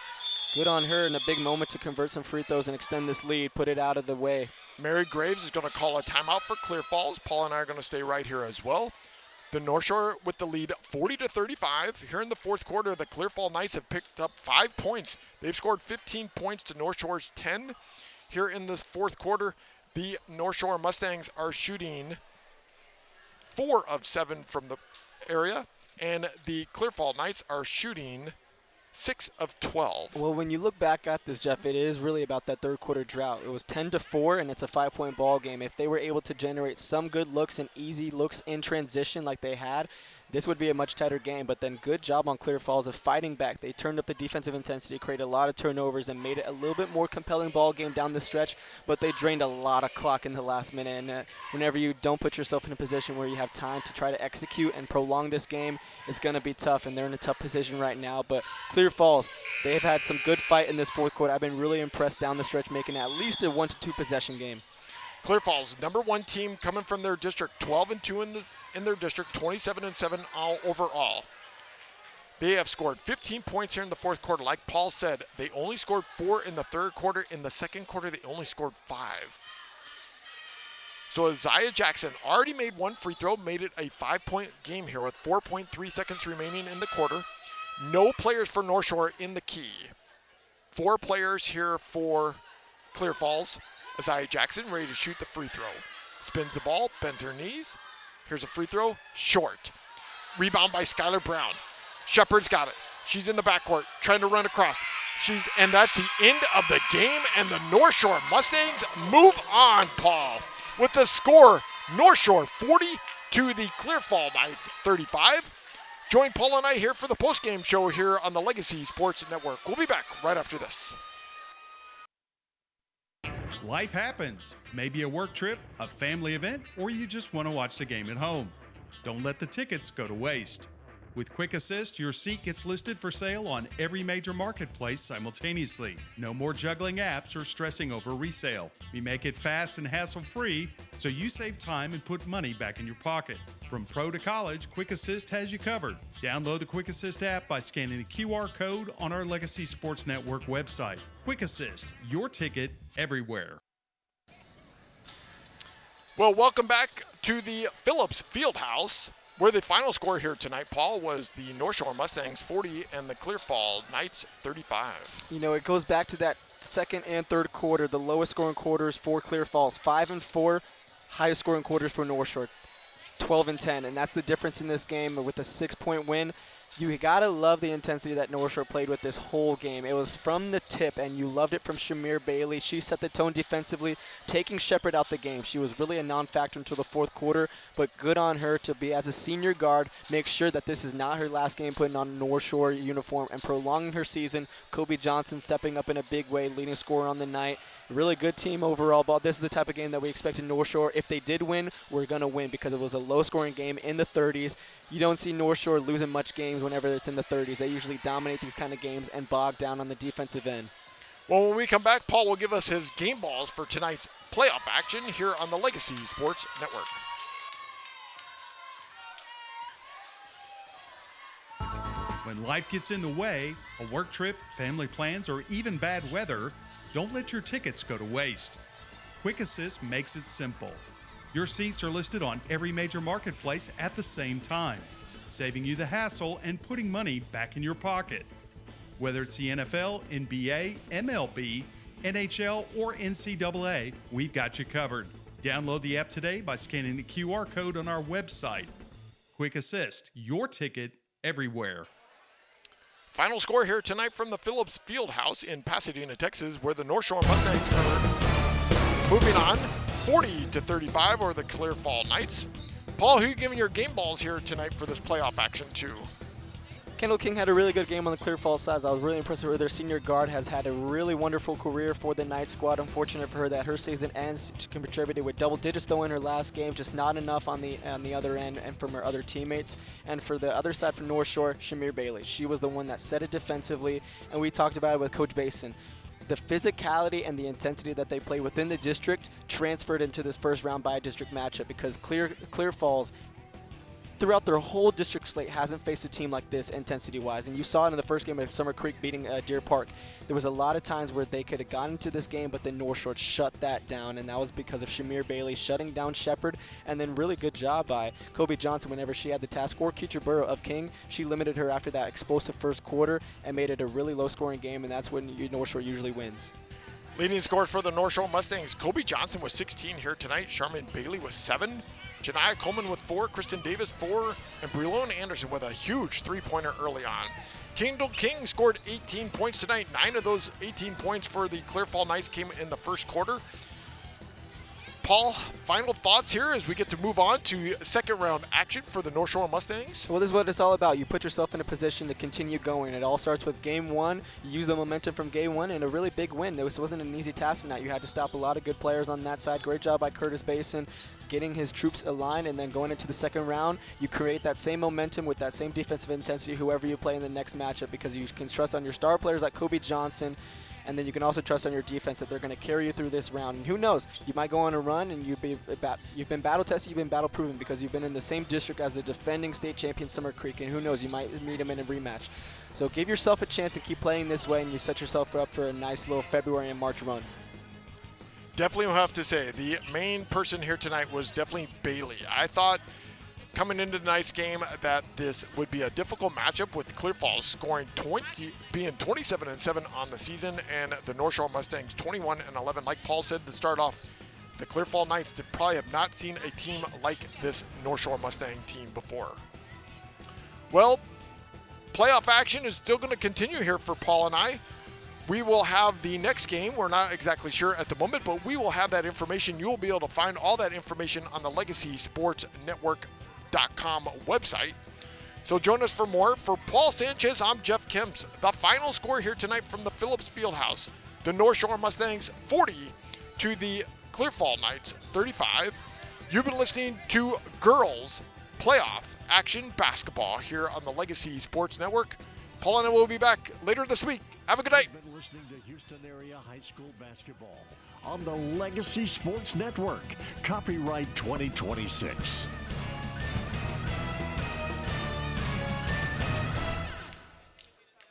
good on her in a big moment to convert some free throws and extend this lead, put it out of the way. Mary Graves is going to call a timeout for Clear Falls. Paul and I are going to stay right here as well. The North Shore with the lead 40-35. Here in the fourth quarter, the Clear Falls Knights have picked up 5 points. They've scored 15 points to North Shore's 10. Here in this fourth quarter, the North Shore Mustangs are shooting 4 of 7 from the area, and the Clear Falls Knights are shooting 6 of 12. Well, when you look back at this, Jeff, it is really about that third quarter drought. It was 10-4, and it's a 5-point ball game. If they were able to generate some good looks and easy looks in transition like they had, this would be a much tighter game. But then good job on Clear Falls of fighting back. They turned up the defensive intensity, created a lot of turnovers, and made it a little bit more compelling ball game down the stretch. But they drained a lot of clock in the last minute. And whenever you don't put yourself in a position where you have time to try to execute and prolong this game, it's going to be tough. And they're in a tough position right now. But Clear Falls, they've had some good fight in this fourth quarter. I've been really impressed down the stretch, making at least a 1-2 possession game. Clear Falls, number 1 team coming from their district, 12-2 in their district, 27-7 overall. They have scored 15 points here in the fourth quarter. Like Paul said, they only scored 4 in the third quarter. In the second quarter, they only scored 5. So Isaiah Jackson already made 1 free throw, made it a 5-point game here with 4.3 seconds remaining in the quarter. No players for North Shore in the key. 4 players here for Clear Falls. Isaiah Jackson ready to shoot the free throw. Spins the ball, bends her knees. Here's a free throw, short. Rebound by Skylar Brown. Shepard's got it. She's in the backcourt, trying to run across. And that's the end of the game, and the North Shore Mustangs move on, Paul. With the score, North Shore 40 to the Clear Falls Knights 35. Join Paul and I here for the postgame show here on the Legacy Sports Network. We'll be back right after this. Life happens. Maybe a work trip, a family event, or you just want to watch the game at home. Don't let the tickets go to waste. With Quick Assist, your seat gets listed for sale on every major marketplace simultaneously. No more juggling apps or stressing over resale. We make it fast and hassle-free, so you save time and put money back in your pocket. From pro to college, Quick Assist has you covered. Download the Quick Assist app by scanning the QR code on our Legacy Sports Network website. Quick Assist, your ticket everywhere. Well, welcome back to the Phillips Fieldhouse, where the final score here tonight, Paul, was the North Shore Mustangs 40 and the Clear Falls Knights 35. You know, it goes back to that second and third quarter, the lowest scoring quarters for Clear Falls. 5 and 4, highest scoring quarters for North Shore, 12 and 10. And that's the difference in this game with a 6-point win. You got to love the intensity that North Shore played with this whole game. It was from the tip, and you loved it from Shamir Bailey. She set the tone defensively, taking Shepard out the game. She was really a non-factor until the fourth quarter, but good on her to be, as a senior guard, make sure that this is not her last game putting on a North Shore uniform and prolonging her season. Kobe Johnson stepping up in a big way, leading scorer on the night. Really good team overall, but this is the type of game that we expect in North Shore. If they did win, we're going to win because it was a low-scoring game in the 30s. You don't see North Shore losing much games whenever it's in the 30s. They usually dominate these kind of games and bog down on the defensive end. Well, when we come back, Paul will give us his game balls for tonight's playoff action here on the Legacy Sports Network. When life gets in the way, a work trip, family plans, or even bad weather, don't let your tickets go to waste. Quick Assist makes it simple. Your seats are listed on every major marketplace at the same time, saving you the hassle and putting money back in your pocket. Whether it's the NFL, NBA, MLB, NHL, or NCAA, we've got you covered. Download the app today by scanning the QR code on our website. Quick Assist, your ticket everywhere. Final score here tonight from the Phillips Fieldhouse in Pasadena, Texas, where the North Shore Mustangs covered. Moving on, 40-35 over the Clear Falls Knights. Paul, who are you giving your game balls here tonight for this playoff action to? Kendall King had a really good game on the Clear Falls side. I was really impressed with her. Their senior guard has had a really wonderful career for the Knight squad. Unfortunate for her that her season ends. She contributed with double digits though in her last game, just not enough on the other end and from her other teammates. And for the other side from North Shore, Shamir Bailey. She was the one that set it defensively, and we talked about it with Coach Basin. The physicality and the intensity that they play within the district transferred into this first round by district matchup because Clear Falls throughout their whole district slate hasn't faced a team like this intensity-wise. And you saw it in the first game of Summer Creek beating Deer Park. There was a lot of times where they could have gotten into this game, but then North Shore shut that down, and that was because of Shamir Bailey shutting down Shepherd, and then really good job by Kobe Johnson whenever she had the task, or Keecher Burrow of King. She limited her after that explosive first quarter and made it a really low-scoring game, and that's when North Shore usually wins. Leading scores for the North Shore Mustangs, Kobe Johnson with 16 here tonight. Charmaine Bailey with 7. Janiyah Coleman with 4. Kristen Davis 4. And Breloan Anderson with a huge three-pointer early on. Kendall King scored 18 points tonight. 9 of those 18 points for the Clear Fall Knights came in the first quarter. Paul, final thoughts here as we get to move on to second round action for the North Shore Mustangs? Well, this is what it's all about. You put yourself in a position to continue going. It all starts with game 1. You use the momentum from game 1 and a really big win. This wasn't an easy task tonight. You had to stop a lot of good players on that side. Great job by Curtis Basin getting his troops aligned, and then going into the second round, you create that same momentum with that same defensive intensity whoever you play in the next matchup, because you can trust on your star players like Kobe Johnson. And then you can also trust on your defense that they're going to carry you through this round. And who knows, you might go on a run and you've been battle tested, you've been battle proven, because you've been in the same district as the defending state champion Summer Creek. And who knows, you might meet them in a rematch. So give yourself a chance and keep playing this way, and you set yourself up for a nice little February and March run. Definitely will have to say, the main person here tonight was definitely Bailey. I thought coming into tonight's game that this would be a difficult matchup, with Clear Falls scoring being 27-7 on the season, and the North Shore Mustangs 21-11. Like Paul said to start off, the Clear Fall Knights probably have not seen a team like this North Shore Mustang team before. Well, playoff action is still going to continue here for Paul and I. We will have the next game. We're not exactly sure at the moment, but we will have that information. You will be able to find all that information on the Legacy Sports Network.com website. So join us for more. For Paul Sanchez, I'm Jeff Kemps. The final score here tonight from the Phillips Fieldhouse: the North Shore Mustangs 40 to the Clear Fall Knights 35. You've been listening to Girls Playoff Action Basketball here on the Legacy Sports Network. Paul and I will be back later this week. Have a good night. You've been listening to Houston Area High School Basketball on the Legacy Sports Network. Copyright 2026.